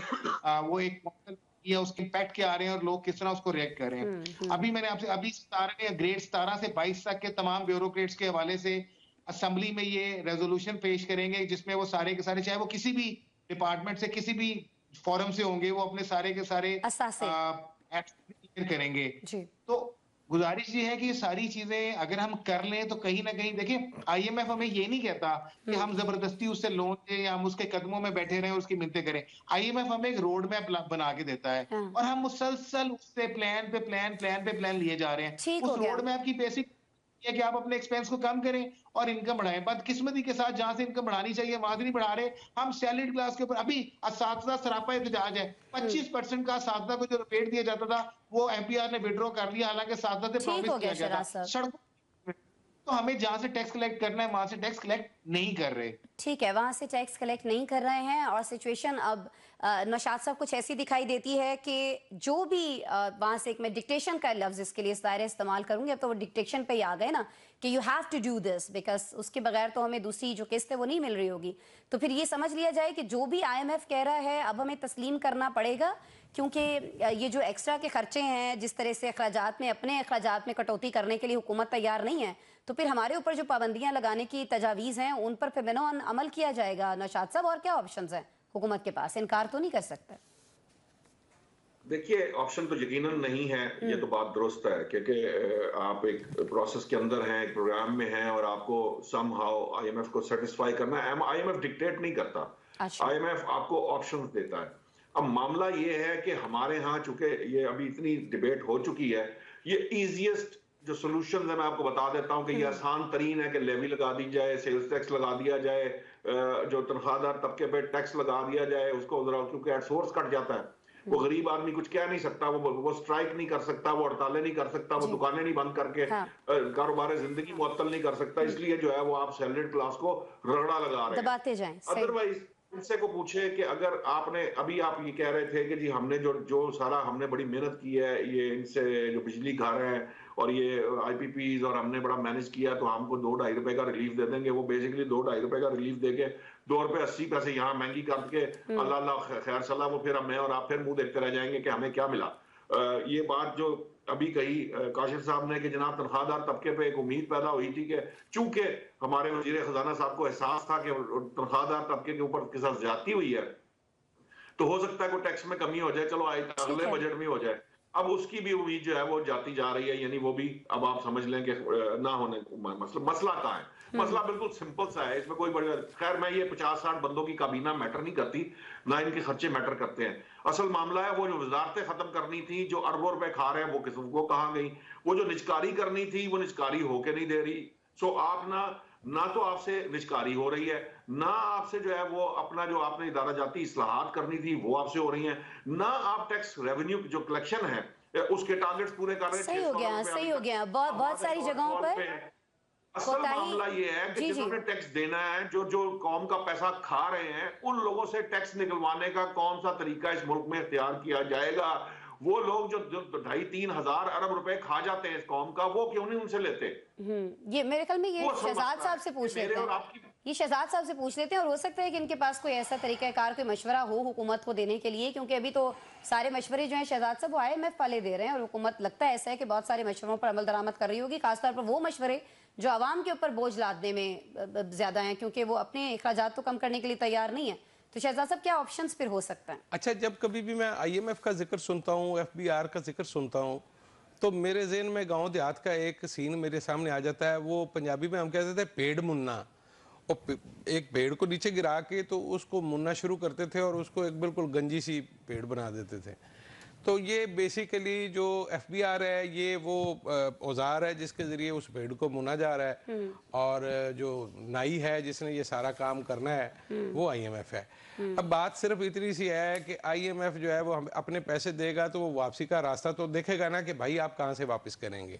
वो एक किया उसके इम्पैक्ट क्या आ रहे हैं और लोग किस तरह उसको रिएक्ट कर रहे हैं। अभी मैंने आपसे अभी ग्रेड 17 से 22 तक के तमाम ब्यूरोक्रेट्स के हवाले से असेंबली में ये रेजोल्यूशन पेश करेंगे, जिसमें वो सारे के सारे, चाहे वो किसी भी डिपार्टमेंट से, किसी भी फोरम से होंगे, वो अपने सारे के सारे एक्ट करेंगे। तो गुजारिश ये है कि ये सारी चीजें अगर हम कर लें तो कहीं ना कहीं, देखिए IMF हमें ये नहीं कहता कि हम जबरदस्ती उससे लोन दें या हम उसके कदमों में बैठे रहें और उसकी मिन्नतें करें। IMF हमें एक रोड मैप बना के देता है, और हम मुसलसल उससे प्लान पे प्लान लिए जा रहे हैं। उस रोड मैप की बेसिक कि आप अपने एक्सपेंस को कम करें और इनकम बढ़ाएं। बदकिस्मती के साथ जहां से इनकम बढ़ानी चाहिए वहां से नहीं बढ़ा रहे। हम सैलरीड क्लास के ऊपर अभी असातिज़ा सरापा एहतजाज है। 25% का असातिज़ा को जो पेड दिया जाता था वो MPR ने विड्रॉ कर लिया, हालांकि असातिज़ा से प्रॉमिस किया गया था। सड़कों तो हमें जहां से टैक्स कलेक्ट करना है वहां से टैक्स कलेक्ट नहीं कर रहे। ठीक है, वहां से टैक्स कलेक्ट नहीं कर रहे हैं और सिचुएशन अब नौशाद साहब कुछ ऐसी दिखाई देती है कि जो भी वहां से एक मैं डिक्टेशन का लफ्ज इसके लिए इस दायरे इस्तेमाल करूंगी, अब तो वो डिक्टेशन पे ही आ गए ना कि you have to do this because उसके बगैर तो हमें दूसरी जो किस्त है वो नहीं मिल रही होगी। तो फिर ये समझ लिया जाए कि जो भी IMF कह रहा है अब हमें तस्लीम करना पड़ेगा, क्योंकि ये जो एक्स्ट्रा के खर्चे हैं, जिस तरह से अखराजात में अपने अखराजात में कटौती करने के लिए हुकूमत तैयार नहीं है, तो फिर हमारे ऊपर जो पाबंदियां लगाने की तजावीज़ हैं उन पर फिर बिना अमल किया जाएगा। नौशाद साहब, और क्या ऑप्शंस हैं हुकूमत के पास? इनकार तो नहीं कर सकता। देखिए, ऑप्शन तो यकीनन नहीं है, ये तो बात दुरुस्त है, क्योंकि आप एक प्रोसेस के अंदर हैं, एक प्रोग्राम में हैं और आपको समहाउ IMF को सेटिस्फाई करना है। IMF डिक्टेट नहीं करता, अच्छा। IMF आपको ऑप्शंस देता है। अब मामला ये है कि हमारे यहाँ चूंकि ये अभी इतनी डिबेट हो चुकी है, ये इजीएस्ट जो सोल्यूशन है मैं आपको बता देता हूँ कि ये आसान तरीन है कि लेवी लगा दी जाए, सेल्स टैक्स लगा दिया जाए, जो तनख्वाहदार तबके पे टैक्स लगा दिया जाए उसको, क्योंकि एट सोर्स कट जाता है। वो गरीब आदमी कुछ कह नहीं सकता, वो स्ट्राइक नहीं कर सकता, वो हड़तालें नहीं कर सकता, वो दुकानें नहीं बंद करके कारोबार जिंदगी मुअत्तल नहीं कर सकता। इसलिए जो है वो आप सैलरीड क्लास को रगड़ा लगा रहे हैं, दबाते जाएं। अदरवाइज उनसे को पूछे कि अगर आपने अभी आप ये कह रहे थे कि जी हमने जो सारा हमने बड़ी मेहनत की है, ये इनसे जो बिजली घर है और ये IPPs और हमने बड़ा मैनेज किया, तो हमको 2-2.5 रुपए का रिलीफ दे देंगे। वो बेसिकली 2-2.5 रुपए का रिलीफ देके 2 रुपए 80 पैसे यहाँ महंगी करके अल्लाह अल्लाह खैर सलाह, वो फिर हमें और आप फिर मुंह देखते रह जाएंगे कि हमें क्या मिला। ये बात जो अभी कही काशिफ साहब ने कि जनाब तनख्वाहदार तबके पे एक उम्मीद पैदा हुई थी कि चूंकि हमारे वजीर खजाना साहब को एहसास था कि तनख्वाहदार तबके के ऊपर के साथ ज्यादती हुई है, तो हो सकता है कोई टैक्स में कमी हो जाए, चलो अगले बजट में हो जाए। अब उसकी भी उम्मीद जो है वो जाती जा रही है, यानी वो भी अब आप समझ लें कि ना होने मसला कहाँ है। मसला बिल्कुल सिंपल सा है, इसमें कोई बड़ी, खैर मैं ये 50-60 बंदों की काबीना मैटर नहीं करती, ना इनके खर्चे मैटर करते हैं। असल मामला है वो जो वजारतें खत्म करनी थी, जो अरबों रुपए खा रहे हैं, वो किस्म को कहाँ गई? वो जो निजकारी करनी थी वो निजकारी होके नहीं दे रही। सो आप ना तो आपसे निजकारी हो रही है, ना आपसे जो है वो अपना जो आपने इदारा जाती इस्लाहात करनी थी वो आपसे हो रही है, ना आप टैक्स रेवेन्यू जो कलेक्शन है उसके टारगेट्स पूरे कर रहे हैं। सही हो गया बहुत सारी जगहों पर। असल मामला ये है कि जिन्होंने टैक्स देना है, जो कौम का पैसा खा रहे हैं, उन लोगों से टैक्स निकलवाने का कौन सा तरीका इस मुल्क में इख्तियार किया जाएगा? वो लोग जो 2,500-3 हजार अरब रुपए खा जाते हैं इस कौम का, वो क्यों नहीं उनसे लेते? ये मेरे ख्याल में ये शहजाद साहब से पूछ लेते हैं, ये शहजाद साहब से पूछ लेते हैं, और हो सकता है कि इनके पास कोई ऐसा तरीकाकार, कोई मशवरा हो हुकूमत को देने के लिए, क्योंकि अभी तो सारे मशवरे जो हैं शहजाद साहब वो IMF वाले दे रहे हैं, और हुकूमत लगता है ऐसा है कि बहुत सारे मशवरों पर अमल दरामद कर रही होगी, खासतौर पर वो मशवरे जो आवाम के ऊपर बोझ लादने में ज्यादा हैं, क्योंकि वो अपने अखराजात तो कम करने के लिए तैयार नहीं है। तो शहजाद साहब, क्या ऑप्शंस फिर हो सकते हैं? अच्छा, जब कभी भी मैं IMF का जिक्र सुनता हूँ, FBR का जिक्र सुनता हूँ, तो मेरे ज़हन में गांव देहात का एक सीन मेरे सामने आ जाता है। वो पंजाबी में हम कहते थे पेड़ मुन्ना। वो एक पेड़ को नीचे गिरा के तो उसको मुन्ना शुरू करते थे और उसको एक बिल्कुल गंजी सी पेड़ बना देते थे। तो ये बेसिकली जो FBR है, ये वो औजार है जिसके ज़रिए उस पेड़ को मुना जा रहा है, और जो नाई है जिसने ये सारा काम करना है वो IMF है। अब बात सिर्फ इतनी सी है कि IMF जो है वो हम अपने पैसे देगा तो वो वापसी का रास्ता तो देखेगा ना कि भाई आप कहाँ से वापस करेंगे।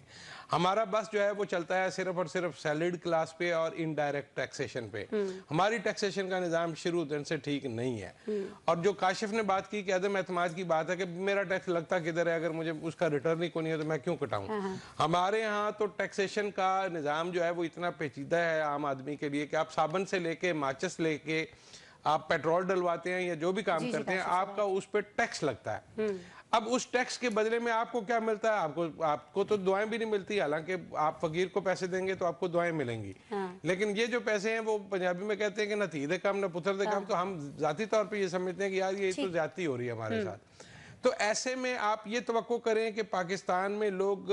हमारा बस जो है वो चलता है सिर्फ और सिर्फ सैलरीड क्लास पे और इनडायरेक्ट टैक्सेशन पे। हमारी टैक्सेशन का निज़ाम शुरू दिन से ठीक नहीं है। और जो काशिफ ने बात की कि अदम एतमाद की बात है कि मेरा टैक्स लगता किधर है, अगर मुझे उसका रिटर्न ही कोई नहीं है तो मैं क्यों कटाऊं। हमारे यहाँ तो टैक्सेशन का निज़ाम जो है वो इतना पेचीदा है आम आदमी के लिए कि आप साबन से लेके माचिस लेके आप पेट्रोल डलवाते हैं या जो भी काम करते हैं, आपका उस पर टैक्स लगता है। अब उस टैक्स के बदले में आपको क्या मिलता है? आपको तो दुआएं भी नहीं मिलती, हालांकि आप फकीर को पैसे देंगे तो आपको दुआएं मिलेंगी। लेकिन ये जो पैसे हैं वो पंजाबी में कहते हैं कि न थी दे कम न पुत्र दे कम, तो हम जाती तौर पे ये समझते हैं कि यार ये तो ज्यादती हो रही है हमारे साथ। तो ऐसे में आप ये तवक्को करें कि पाकिस्तान में लोग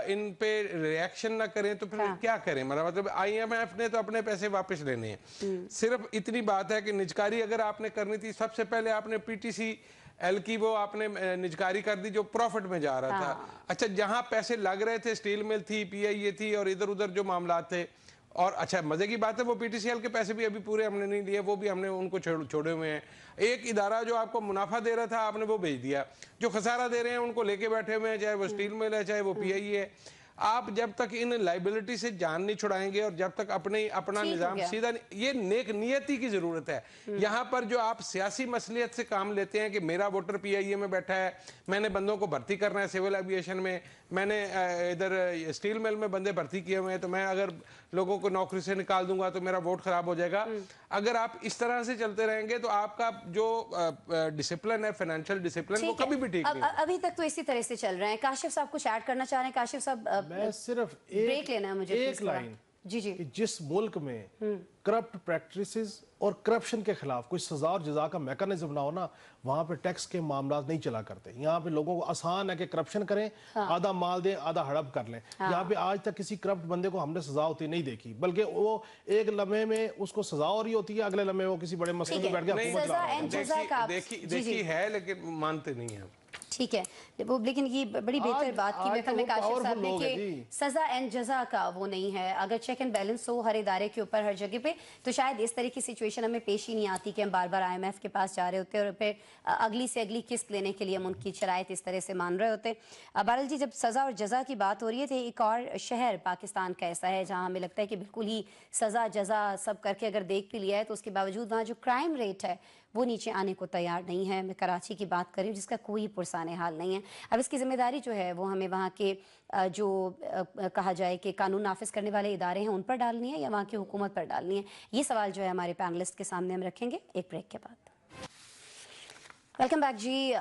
इन पे रिएक्शन ना करें तो फिर क्या करें? मतलब IMF ने तो अपने पैसे वापस लेने हैं। सिर्फ इतनी बात है कि निजकारी अगर आपने करनी थी, सबसे पहले आपने PTCL की वो आपने निजकारी कर दी जो प्रॉफिट में जा रहा था। अच्छा, जहां पैसे लग रहे थे, स्टील मिल थी, PIA थी और इधर उधर जो मामला थे, और अच्छा मजे की बात है वो PTCL के पैसे भी अभी पूरे हमने नहीं लिए, वो भी हमने उनको छोड़े हुए हैं। एक इदारा जो आपको मुनाफा दे रहा था आपने वो भेज दिया, जो खसारा दे रहे हैं उनको लेके बैठे हुए हैं, चाहे वो स्टील मिल है चाहे वो PIA है। आप जब तक इन लाइबिलिटी से जान नहीं छुड़ाएंगे और जब तक अपना निजाम सीधा, ये नेक नियति की जरूरत है। यहाँ पर जो आप सियासी मसलियत से काम लेते हैं कि मेरा वोटर PIA में बैठा है, मैंने बंदों को भर्ती करना है सिविल एविएशन में, मैंने इधर स्टील मिल में बंदे भर्ती किए हुए हैं, तो मैं अगर लोगों को नौकरी से निकाल दूंगा तो मेरा वोट खराब हो जाएगा। अगर आप इस तरह से चलते रहेंगे तो आपका जो डिसिप्लिन है, फाइनेंशियल डिसिप्लिन, वो कभी भी ठीक नहीं। अभी तक तो इसी तरह से चल रहे हैं। काशिफ साहब कुछ ऐड करना चाह रहे हैं? काशिफ साहब, मैं सिर्फ ब्रेक लेना है मुझे, एक लाइन जी जी। कि जिस मुल्क में करप्ट प्रैक्टिसेस और करप्शन के खिलाफ कोई सजा और जजा का मैकेनिज्म ना हो ना, वहां पे टैक्स के मामला नहीं चला करते। यहाँ पे लोगों को आसान है कि करप्शन करें, आधा माल दें, आधा हड़प कर लें। यहाँ पे आज तक किसी करप्ट बंदे को हमने सजा होती नहीं देखी, बल्कि वो एक लम्हे में उसको सजा हो रही होती है, अगले लम्हे वो किसी बड़े मसले में बैठ गया। देखी है लेकिन मानते नहीं है। ठीक है, वो लेकिन ये बड़ी बेहतर बात की महफिल में काशिफ साहब ने कि सजा एंड जजा का वो नहीं है। अगर चेक एंड बैलेंस हो हर इदारे के ऊपर, हर जगह पे, तो शायद इस तरह की सिचुएशन हमें पेश ही नहीं आती कि हम बार बार IMF के पास जा रहे होते और फिर अगली से अगली किस्त लेने के लिए हम उनकी शराइत इस तरह से मान रहे होते। बहरहाल जी, जब सजा और जजा की बात हो रही है, तो एक और शहर पाकिस्तान का ऐसा है जहाँ हमें लगता है कि बिल्कुल ही सजा जजा सब करके अगर देख भी लिया है, तो उसके बावजूद वहाँ जो क्राइम रेट है वो नीचे आने को तैयार नहीं है। मैं कराची की बात कर रही हूँ, जिसका कोई पुरसाने हाल नहीं है। अब इसकी जिम्मेदारी जो है वो हमें वहाँ के जो कहा जाए कि कानून नाफिज करने वाले इदारे हैं उन पर डालनी है या वहाँ की हुकूमत पर डालनी है, ये सवाल जो है हमारे पैनलिस्ट के सामने हम रखेंगे एक ब्रेक के बाद। वेलकम बैक जी।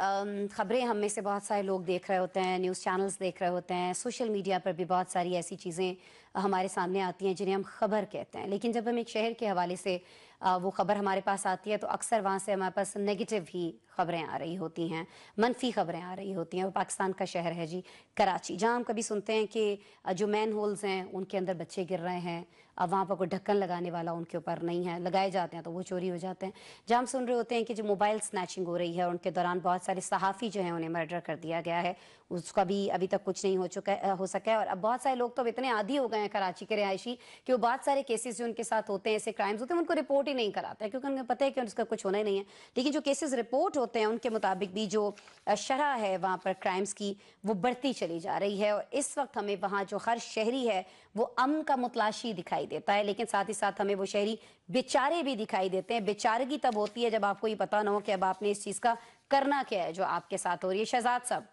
ख़बरें हम में से बहुत सारे लोग देख रहे होते हैं, न्यूज़ चैनल्स देख रहे होते हैं, सोशल मीडिया पर भी बहुत सारी ऐसी चीज़ें हमारे सामने आती हैं जिन्हें हम खबर कहते हैं। लेकिन जब हम एक शहर के हवाले से वो ख़बर हमारे पास आती है, तो अक्सर वहाँ से हमारे पास नेगेटिव ही ख़बरें आ रही होती हैं, मनफी ख़बरें आ रही होती हैं। वो पाकिस्तान का शहर है जी कराची, जहाँ हम कभी सुनते हैं कि जो मैन होल्स हैं उनके अंदर बच्चे गिर रहे हैं, अब वहाँ पर कोई ढक्कन लगाने वाला उनके ऊपर नहीं है, लगाए जाते हैं तो वो चोरी हो जाते हैं। जहाँ हम सुन रहे होते हैं कि जो मोबाइल स्नैचिंग हो रही है, उनके दौरान बहुत सारे सहाफ़ी जो हैं उन्हें मर्डर कर दिया गया है, उसका भी अभी तक कुछ नहीं हो सका है। और अब बहुत सारे लोग तो अब इतने आदी हो गए हैं कराची के रहायशी कि वो बहुत सारे केसेस जो उनके साथ होते हैं, ऐसे क्राइम्स होते हैं, उनको रिपोर्ट ही नहीं कराते हैं, क्योंकि उन्हें पता है कि उसका कुछ होना ही नहीं है। लेकिन जो केसेस रिपोर्ट होते हैं उनके मुताबिक भी जो शरह है वहाँ पर क्राइम्स की वो बढ़ती चली जा रही है। और इस वक्त हमें वहाँ जो हर शहरी है वो अमन का मुतलाशी दिखाई देता है, लेकिन साथ ही साथ हमें वो शहरी बेचारे भी दिखाई देते हैं। बेचारगी तब होती है जब आपको ये पता ना हो कि अब आपने इस चीज़ का करना क्या है जो आपके साथ हो रही है। शहजाद साहब,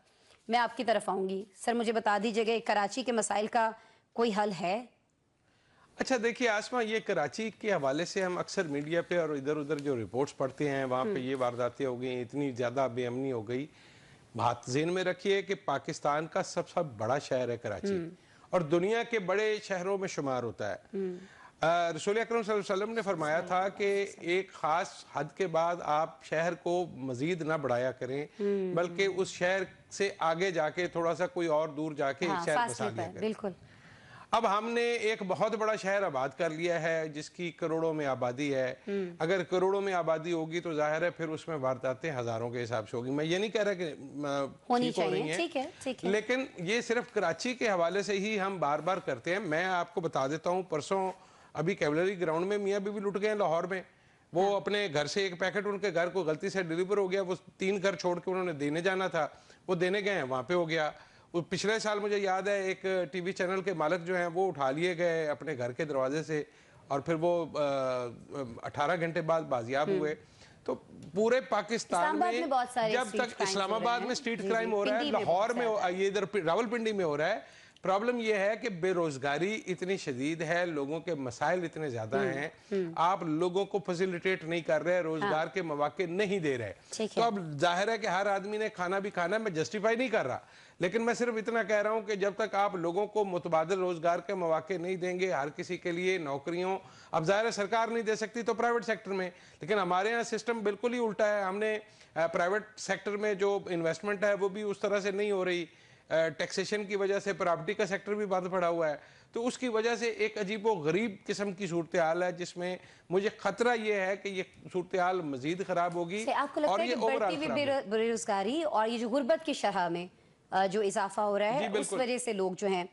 मैं आपकी तरफ आऊँगी। सर, मुझे बता दीजिएगा कराची के मसाइल का कोई हल है? अच्छा देखिए आसमा, ये कराची के हवाले से हम अक्सर मीडिया पे और इधर उधर जो रिपोर्ट्स पढ़ते हैं, वहाँ पे ये वारदातें हो गई, इतनी ज़्यादा बेअमनी हो गई। बात ज़हन में रखिए कि पाकिस्तान का सबसे बड़ा शहर है कराची और दुनिया के बड़े शहरों में शुमार होता है। रसूल अकरम सल्लल्लाहु अलैहि वसल्लम ने फरमाया था कि एक ख़ास हद के बाद आप शहर को मज़ीद ना बढ़ाया करें, बल्कि उस शहर से आगे जाके थोड़ा सा कोई और दूर जाके शहर बसा लिया करें। बिल्कुल। अब हमने एक बहुत बड़ा शहर आबाद कर लिया है जिसकी करोड़ों में आबादी है। अगर करोड़ों में आबादी होगी तो जाहिर है फिर उसमें वारदातें हज़ारों के हिसाब से होगी। मैं ये नहीं कह रहा कि होनी चाहिए, ठीक है, लेकिन ये सिर्फ कराची के हवाले से ही हम बार बार करते हैं। मैं आपको बता देता हूँ, परसों अभी कैवलरी ग्राउंड में मियाँ बीवी लुट गए लाहौर में। वो अपने घर से एक पैकेट उनके घर को गलती से डिलीवर हो गया, वो 3 घर छोड़ के उन्होंने देने जाना था, वो देने गए हैं, वहाँ पे हो गया। पिछले साल मुझे याद है एक टीवी चैनल के मालिक जो हैं वो उठा लिए गए अपने घर के दरवाजे से और फिर वो 18 घंटे बाद बाजियाब हुए। तो पूरे पाकिस्तान में जब तक इस्लामाबाद में स्ट्रीट क्राइम हो रहा है, लाहौर में, ये इधर रावलपिंडी में हो रहा है, प्रॉब्लम यह है कि बेरोजगारी इतनी शदीद है, लोगों के मसाइल इतने ज्यादा हैं, आप लोगों को फैसिलिटेट नहीं कर रहे, रोजगार के मौके नहीं दे रहे। तो अब जाहिर है कि हर आदमी ने खाना भी खाना है, मैं जस्टिफाई नहीं कर रहा, लेकिन मैं सिर्फ इतना कह रहा हूं कि जब तक आप लोगों को मुतबादिल रोजगार के मौके नहीं देंगे, हर किसी के लिए नौकरियों, अब जाहिर है सरकार नहीं दे सकती तो प्राइवेट सेक्टर में, लेकिन हमारे यहाँ सिस्टम बिल्कुल ही उल्टा है। हमने प्राइवेट सेक्टर में जो इन्वेस्टमेंट है वो भी उस तरह से नहीं हो रही, टैक्सेशन की वजह से प्रॉपर्टी का सेक्टर भी बंद पड़ा हुआ है, तो उसकी वजह से एक अजीबो गरीब किस्म की सूरत हाल है जिसमें मुझे खतरा ये है कि ये सूरत हाल मजीद खराब होगी। और ये बढ़ती बेरोजगारी और ये जो गुर्बत की शरह में जो इजाफा हो रहा है उस वजह से लोग जो हैं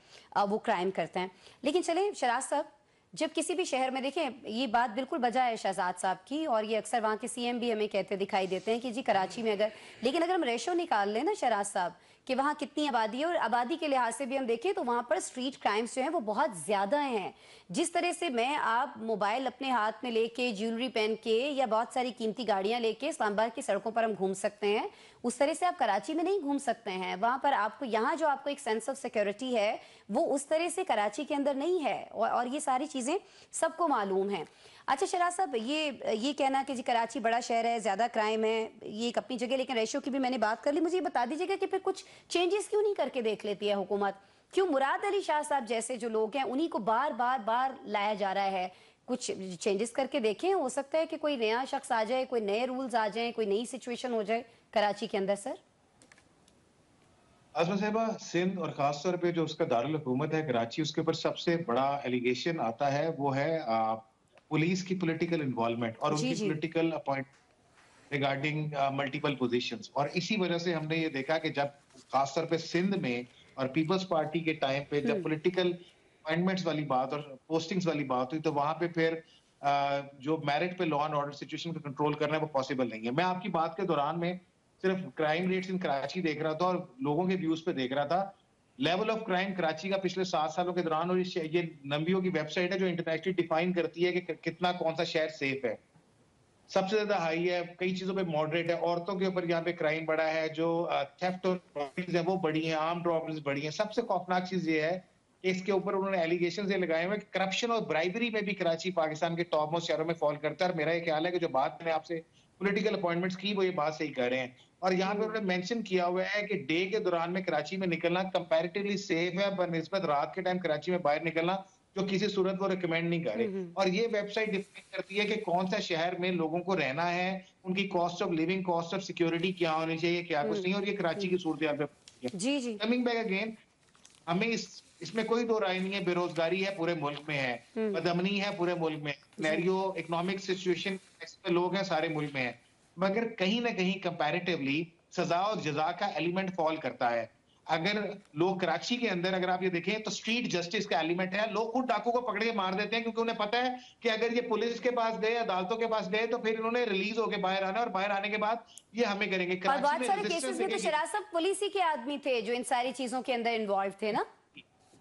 वो क्राइम करते हैं। लेकिन चलें शहजाद साहब, जब किसी भी शहर में, देखें ये बात बिल्कुल बजा है शहजाद साहब की, और ये अक्सर वहाँ के CM भी हमें कहते दिखाई देते हैं कि जी कराची में अगर, लेकिन अगर हम रेशो निकाल लें ना शहजाद साहब कि वहाँ कितनी आबादी है, और आबादी के लिहाज से भी हम देखें तो वहाँ पर स्ट्रीट क्राइम्स जो हैं वो बहुत ज़्यादा हैं। जिस तरह से आप मोबाइल अपने हाथ में लेके, ज्वेलरी पहन के या बहुत सारी कीमती गाड़ियाँ लेके इस्लामाबाद की सड़कों पर हम घूम सकते हैं, उस तरह से आप कराची में नहीं घूम सकते हैं। वहाँ पर आपको, यहाँ जो आपको एक सेंस ऑफ सिक्योरिटी है वो उस तरह से कराची के अंदर नहीं है, और ये सारी चीज़ें सबको मालूम हैं। अच्छा शराज साहब, ये कहना कि जी कराची बड़ा शहर है, ज़्यादा क्राइम है, ये एक अपनी जगह, लेकिन रेशियो की भी मैंने बात कर ली। मुझे ये बता दीजिएगा कि फिर कुछ चेंजेस क्यों नहीं करके देख लेती है हुकूमत? क्यों मुराद अली शाह साहब जैसे जो लोग हैं उन्हीं को बार बार लाया जा रहा है? कुछ चेंजेस करके देखें, हो सकता है कि कोई नया शख्स आ जाए, कोई नए रूल्स आ जाए, कोई नई सिचुएशन हो जाए कराची के अंदर। सर आसमा साहिबा, सिंध और खास तौर पे जो उसका दारुल हुकूमत है कराची, उसके ऊपर सबसे बड़ा एलिगेशन आता है वो है पुलिस की पॉलिटिकल इन्वॉल्वमेंट और उनकी political appointment regarding multiple positions. और इसी वजह से हमने ये देखा कि जब खास तौर पे सिंध में और पीपल्स पार्टी के टाइम पे जब पॉलिटिकल अपॉइंटमेंट्स वाली बात और पोस्टिंग्स वाली बात हुई, तो वहां पे फिर जो मेरिट पे लॉ एंड ऑर्डर सिचुएशन को कंट्रोल करना है वो पॉसिबल नहीं है। मैं आपकी बात के दौरान में सिर्फ क्राइम रेट्स इन कराची देख रहा था और लोगों के व्यूज पे देख रहा था। लेवल ऑफ क्राइम कराची का पिछले 7 सालों के दौरान, और ये नंबियो की वेबसाइट है जो इंटरनेशनली डिफाइन करती है कि कितना कौन सा शहर सेफ है, सबसे ज्यादा हाई है। कई चीजों पे मॉडरेट है। औरतों के ऊपर यहाँ पे क्राइम बढ़ा है, जो थेफ्ट और रॉबरीज है वो बढ़ी है, आर्म्ड रॉबरीज बढ़ी है। सबसे खौफनाक चीज ये है कि इसके ऊपर उन्होंने एलिगेशन ये लगाए हुए कि करप्शन और ब्राइबरी में भी कराची पाकिस्तान के टॉप मोस्ट शहरों में फॉल करता है। और मेरा ये ख्याल है कि जो बात मैंने आपसे पॉलिटिकल अपॉइंटमेंट्स की वो ये बात सही कर रहे हैं। और यहाँ पे उन्होंने मेंशन किया हुआ है कि डे के दौरान में कराची में निकलना कंपैरेटिवली सेफ है बनिस्बत रात के टाइम कराची में बाहर निकलना, जो किसी सूरत वो रिकमेंड नहीं कर रहे। और ये वेबसाइट डिफाइन करती है कि कौन सा शहर में लोगों को रहना है, उनकी cost of living, cost of security क्या होनी चाहिए, क्या कुछ नहीं। और ये कराची की सूरत हाल पे जी कमिंग बैक अगेन, हमें इसमें कोई दो राय नहीं है। बेरोजगारी है, पूरे मुल्क में है, बदअमनी है, पूरे मुल्क में, सिनेरियो इकोनॉमिक सिचुएशन में लोग हैं, सारे मुल्क में है, मगर कहीं ना कहीं कंपैरेटिवली सजा और जजा का एलिमेंट फॉल करता है। अगर लोग कराची के अंदर, अगर आप ये देखें तो स्ट्रीट जस्टिस का एलिमेंट है। लोग खुद डाकू को पकड़ के मार देते हैं क्योंकि उन्हें पता है कि अगर ये पुलिस के पास गए, अदालतों के पास गए, तो फिर इन्होंने रिलीज होकर बाहर आना, और बाहर आने के बाद ये हमें करेंगे। और बहुत सारे केसेस में तो शराज साहब पुलिस ही के आदमी थे जो इन सारी चीजों के अंदर इन्वॉल्व थे ना।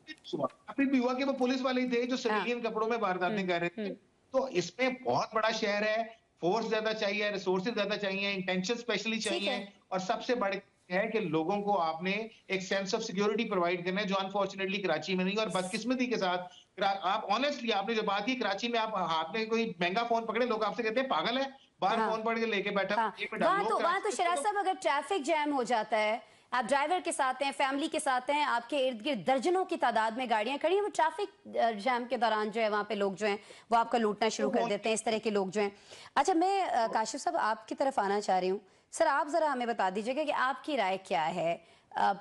फिर भी हुआ कि वो पुलिस वाले ही थे जो सिविलियन कपड़ों में वारदातें कर रहे थे। तो इसमें बहुत बड़ा शहर है, फोर्स ज्यादा चाहिए, रिसोर्सेज ज्यादा चाहिए, इंटेंशन स्पेशली चाहिए, और सबसे बड़े है कि लोगों को आपने एक सेंस ऑफ सिक्योरिटी प्रोवाइड करना है, जो अनफॉर्चुनेटली कराची में नहीं। और बदकिस्मती के साथ आप ऑनेस्टली, आपने जो बात की, कराची में आप हाथ में कोई महंगा फोन पकड़े, लोग आपसे कहते हैं पागल है, बाहर फोन पकड़ के लेके बैठा। वहां तो शराज साहब अगर ट्रैफिक जैम हो जाता है, आप ड्राइवर के साथ हैं, फैमिली के साथ हैं, आपके इर्द गिर्द दर्जनों की तादाद में गाड़ियां खड़ी हैं, वो ट्रैफिक जैम के दौरान जो है वहां पे लोग जो हैं वो आपका लूटना शुरू कर देते हैं, इस तरह के लोग जो हैं। अच्छा, मैं काशिफ साहब आपकी तरफ आना चाह रही हूँ। सर आप जरा हमें बता दीजिएगा कि आपकी राय क्या है,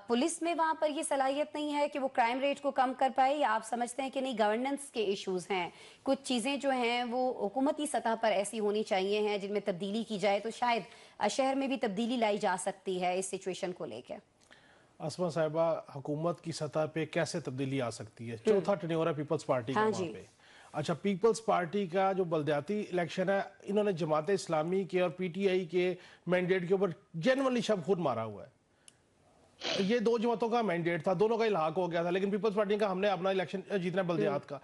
पुलिस में वहां पर ये सलाहियत नहीं है कि वो क्राइम रेट को कम कर पाए, या आप समझते हैं कि नहीं गवर्नेंस के इश्यूज हैं, कुछ चीज़ें जो हैं वो हुकूमती सतह पर ऐसी होनी चाहिए हैं जिनमें तब्दीली की जाए, तो शायद शहर में भी तब्दीली लाई जा सकती है इस सिचुएशन को लेकर? आसमा साहिबा, हुकूमत की सतह पे कैसे तब्दीली आ सकती है? चौथा टेन्योर है पीपल्स पार्टी का वहाँ पे। अच्छा, पीपल्स पार्टी का जो बलदियाती इलेक्शन है, इन्होंने जमात इस्लामी के और पीटीआई के मैंडेट के ऊपर जेन्युइनली शब खुद मारा हुआ है। ये दो जमातों का मैंडेट था, दोनों का इल्हाक हो गया था, लेकिन पीपल्स पार्टी का हमने अपना इलेक्शन जीतना बल्दियात का।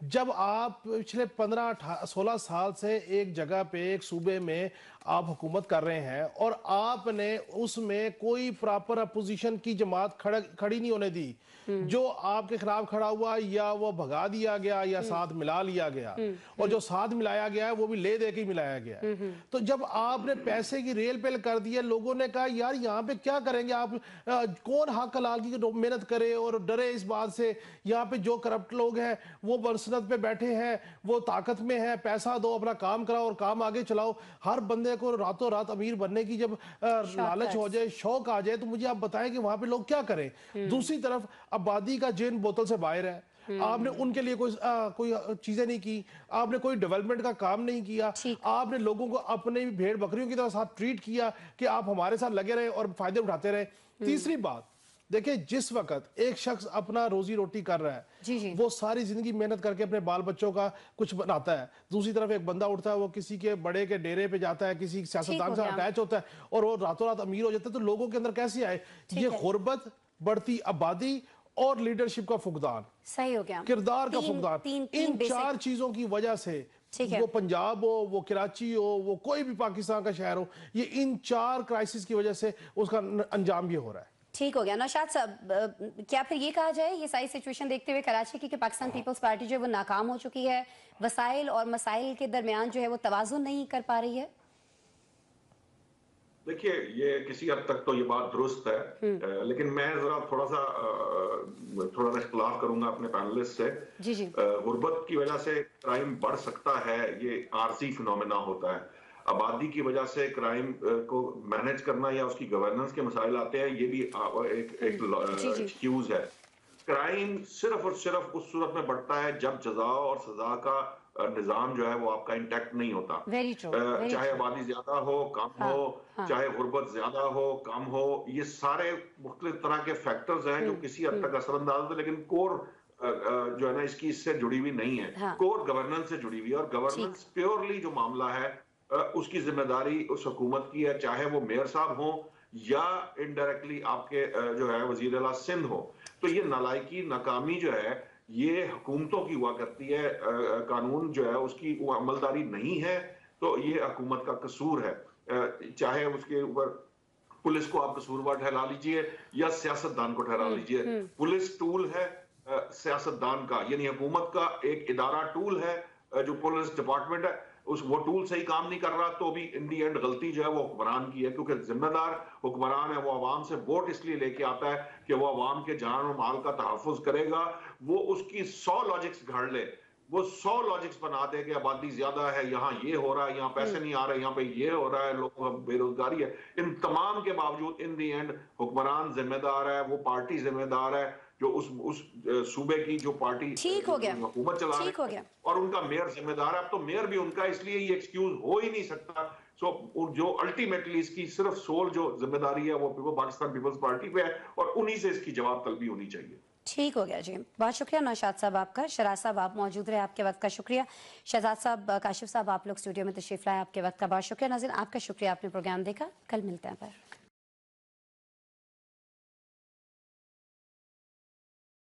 जब आप पिछले 15-16 साल से एक जगह पे, एक सूबे में आप हुकूमत कर रहे हैं और आपने उसमें कोई प्रॉपर अपोजिशन की जमात खड़ी नहीं होने दी, जो आपके खिलाफ खड़ा हुआ या वो भगा दिया गया या साथ मिला लिया गया, और जो साथ मिलाया गया है वो भी ले दे के मिलाया गया है। तो जब आपने पैसे की रेल पेल कर दी है, लोगों ने कहा यार यहाँ पे क्या करेंगे आप, कौन हक हलाल की मेहनत करे और डरे इस बात से। यहाँ पे जो करप्ट लोग हैं वो बरसनत पे बैठे हैं, वो ताकत में है, पैसा दो, अपना काम कराओ और काम आगे चलाओ। हर बंदे को रातों रात अमीर बनने की जब लालच हो जाए, शौक आ जाए, तो मुझे आप बताएं कि वहां पे लोग क्या करें। दूसरी तरफ आबादी का जेन बोतल से बाहर है, आपने उनके लिए कोई चीजें नहीं की, आपने कोई डेवलपमेंट का काम नहीं किया, आपने लोगों को अपने भेड़ बकरियों की तरह साथ ट्रीट किया कि आप हमारे साथ लगे रहे और फायदे उठाते रहे। तीसरी बात, देखिए जिस वक्त एक शख्स अपना रोजी रोटी कर रहा जी, जी। है, वो सारी जिंदगी मेहनत करके अपने बाल बच्चों का कुछ बनाता है, दूसरी तरफ एक बंदा उठता है, वो किसी के बड़े के डेरे पे जाता है, किसी ठीक सियासतदान हो से गया। अटैच होता है और वो रातों रात अमीर हो जाता है, तो लोगों के अंदर कैसे आए ये है। गुर्बत, बढ़ती आबादी और लीडरशिप का फुकदान, सही हो गया। किरदार का तीन- फुकदान, तीन- इन तीन चार basic- चीजों की वजह से ठीक है। वो पंजाब हो, वो कराची हो, वो कोई भी पाकिस्तान का शहर हो, ये इन चार क्राइसिस की वजह से उसका अंजाम ये हो रहा है। ठीक हो गया। नौशाद साहब, क्या फिर ये कहा जाए ये सारी सिचुएशन देखते हुए कराची की कि पाकिस्तान पीपल्स पार्टी जो है वो नाकाम हो चुकी है, वसाइल और मसाइल के दरमियान जो है वो तवाज़ुन नहीं कर पा रही है? देखिए, ये किसी हद तक तो ये बात दुरुस्त है, लेकिन मैं जरा थोड़ा सा इख्तिलाफ करूंगा अपने पैनलिस्ट से। जी, जी। गुर्बत की वजह से क्राइम बढ़ सकता है, ये आरजी फिनोमेना होता है। आबादी की वजह से क्राइम को मैनेज करना या उसकी गवर्नेंस के मसाइल आते हैं, ये भी एक जी, जी। एक्सक्यूज है। क्राइम सिर्फ और सिर्फ उस सूरत में बढ़ता है जब जजा और सजा का निजाम जो है वो आपका इंटैक्ट नहीं होता। Very true. चाहे आबादी ज्यादा हो, कम हो, चाहे गुर्बत ज्यादा हो, कम हो, ये सारे मुख्तलिफ तरह के फैक्टर्स हैं जो किसी हद तक असरअंदाज होते हैं, लेकिन कोर जो है ना इसकी इससे जुड़ी हुई नहीं है। हाँ। कोर गवर्नेंस से जुड़ी हुई है, और गवर्नेंस प्योरली जो मामला है उसकी जिम्मेदारी उस हुकूमत की है, चाहे वो मेयर साहब हो या इनडायरेक्टली आपके जो है वजीर आला सिंध हो। तो ये नालायकी, नाकामी जो है ये हुकूमतों की हुआ करती है, कानून जो है उसकी वो अमलदारी नहीं है, तो ये हुकूमत का कसूर है। चाहे उसके ऊपर पुलिस को आप कसूरवार ठहरा लीजिए या सियासतदान को ठहरा लीजिए, पुलिस टूल है सियासतदान का, यानी हुकूमत का एक इदारा टूल है, जो पुलिस डिपार्टमेंट है वो टूल सही काम नहीं कर रहा, तो भी इन दी एंड गलती जो है वो हुक्मरान की है, क्योंकि जिम्मेदार हुक्मरान है। वो आवाम से वोट इसलिए लेके आता है कि वो आवाम के जान और माल का तहफ़्फ़ुज़ करेगा। वो उसकी 100 लॉजिक्स घड़ ले, वो 100 लॉजिक्स बना दे कि आबादी ज्यादा है, यहाँ ये हो रहा है, यहाँ पैसे नहीं आ रहे, यहाँ पे ये हो रहा है, लोग बेरोजगारी है। इन तमाम के बावजूद इन दी एंड हुक्मरान जिम्मेदार है, वो पार्टी जिम्मेदार है जो उस सूबे की जो पार्टी ठीक हो गया। हुकूमत चला ठीक हो रही गया। है, और उनका मेयर जिम्मेदार है। अब तो मेयर भी उनका, इसलिए ये एक्सक्यूज हो ही नहीं सकता। सो जो अल्टीमेटली इसकी सिर्फ सोल जो जिम्मेदारी है वो पाकिस्तान पीपल्स पार्टी पे है, और उन्हीं से इसकी जवाब तलबी होनी चाहिए। ठीक हो गया जी, बहुत शुक्रिया नौशाद साहब आपका। शराज साहब आप मौजूद रहे, आपके वक्त का शुक्रिया। शहजाद साहब, काशिफ साहब, आप लोग स्टूडियो में तशरीफ लाए, आपके वक्त का बहुत शुक्रिया। नाज़रीन आपका शुक्रिया, आपने प्रोग्राम देखा। कल मिलते हैं पर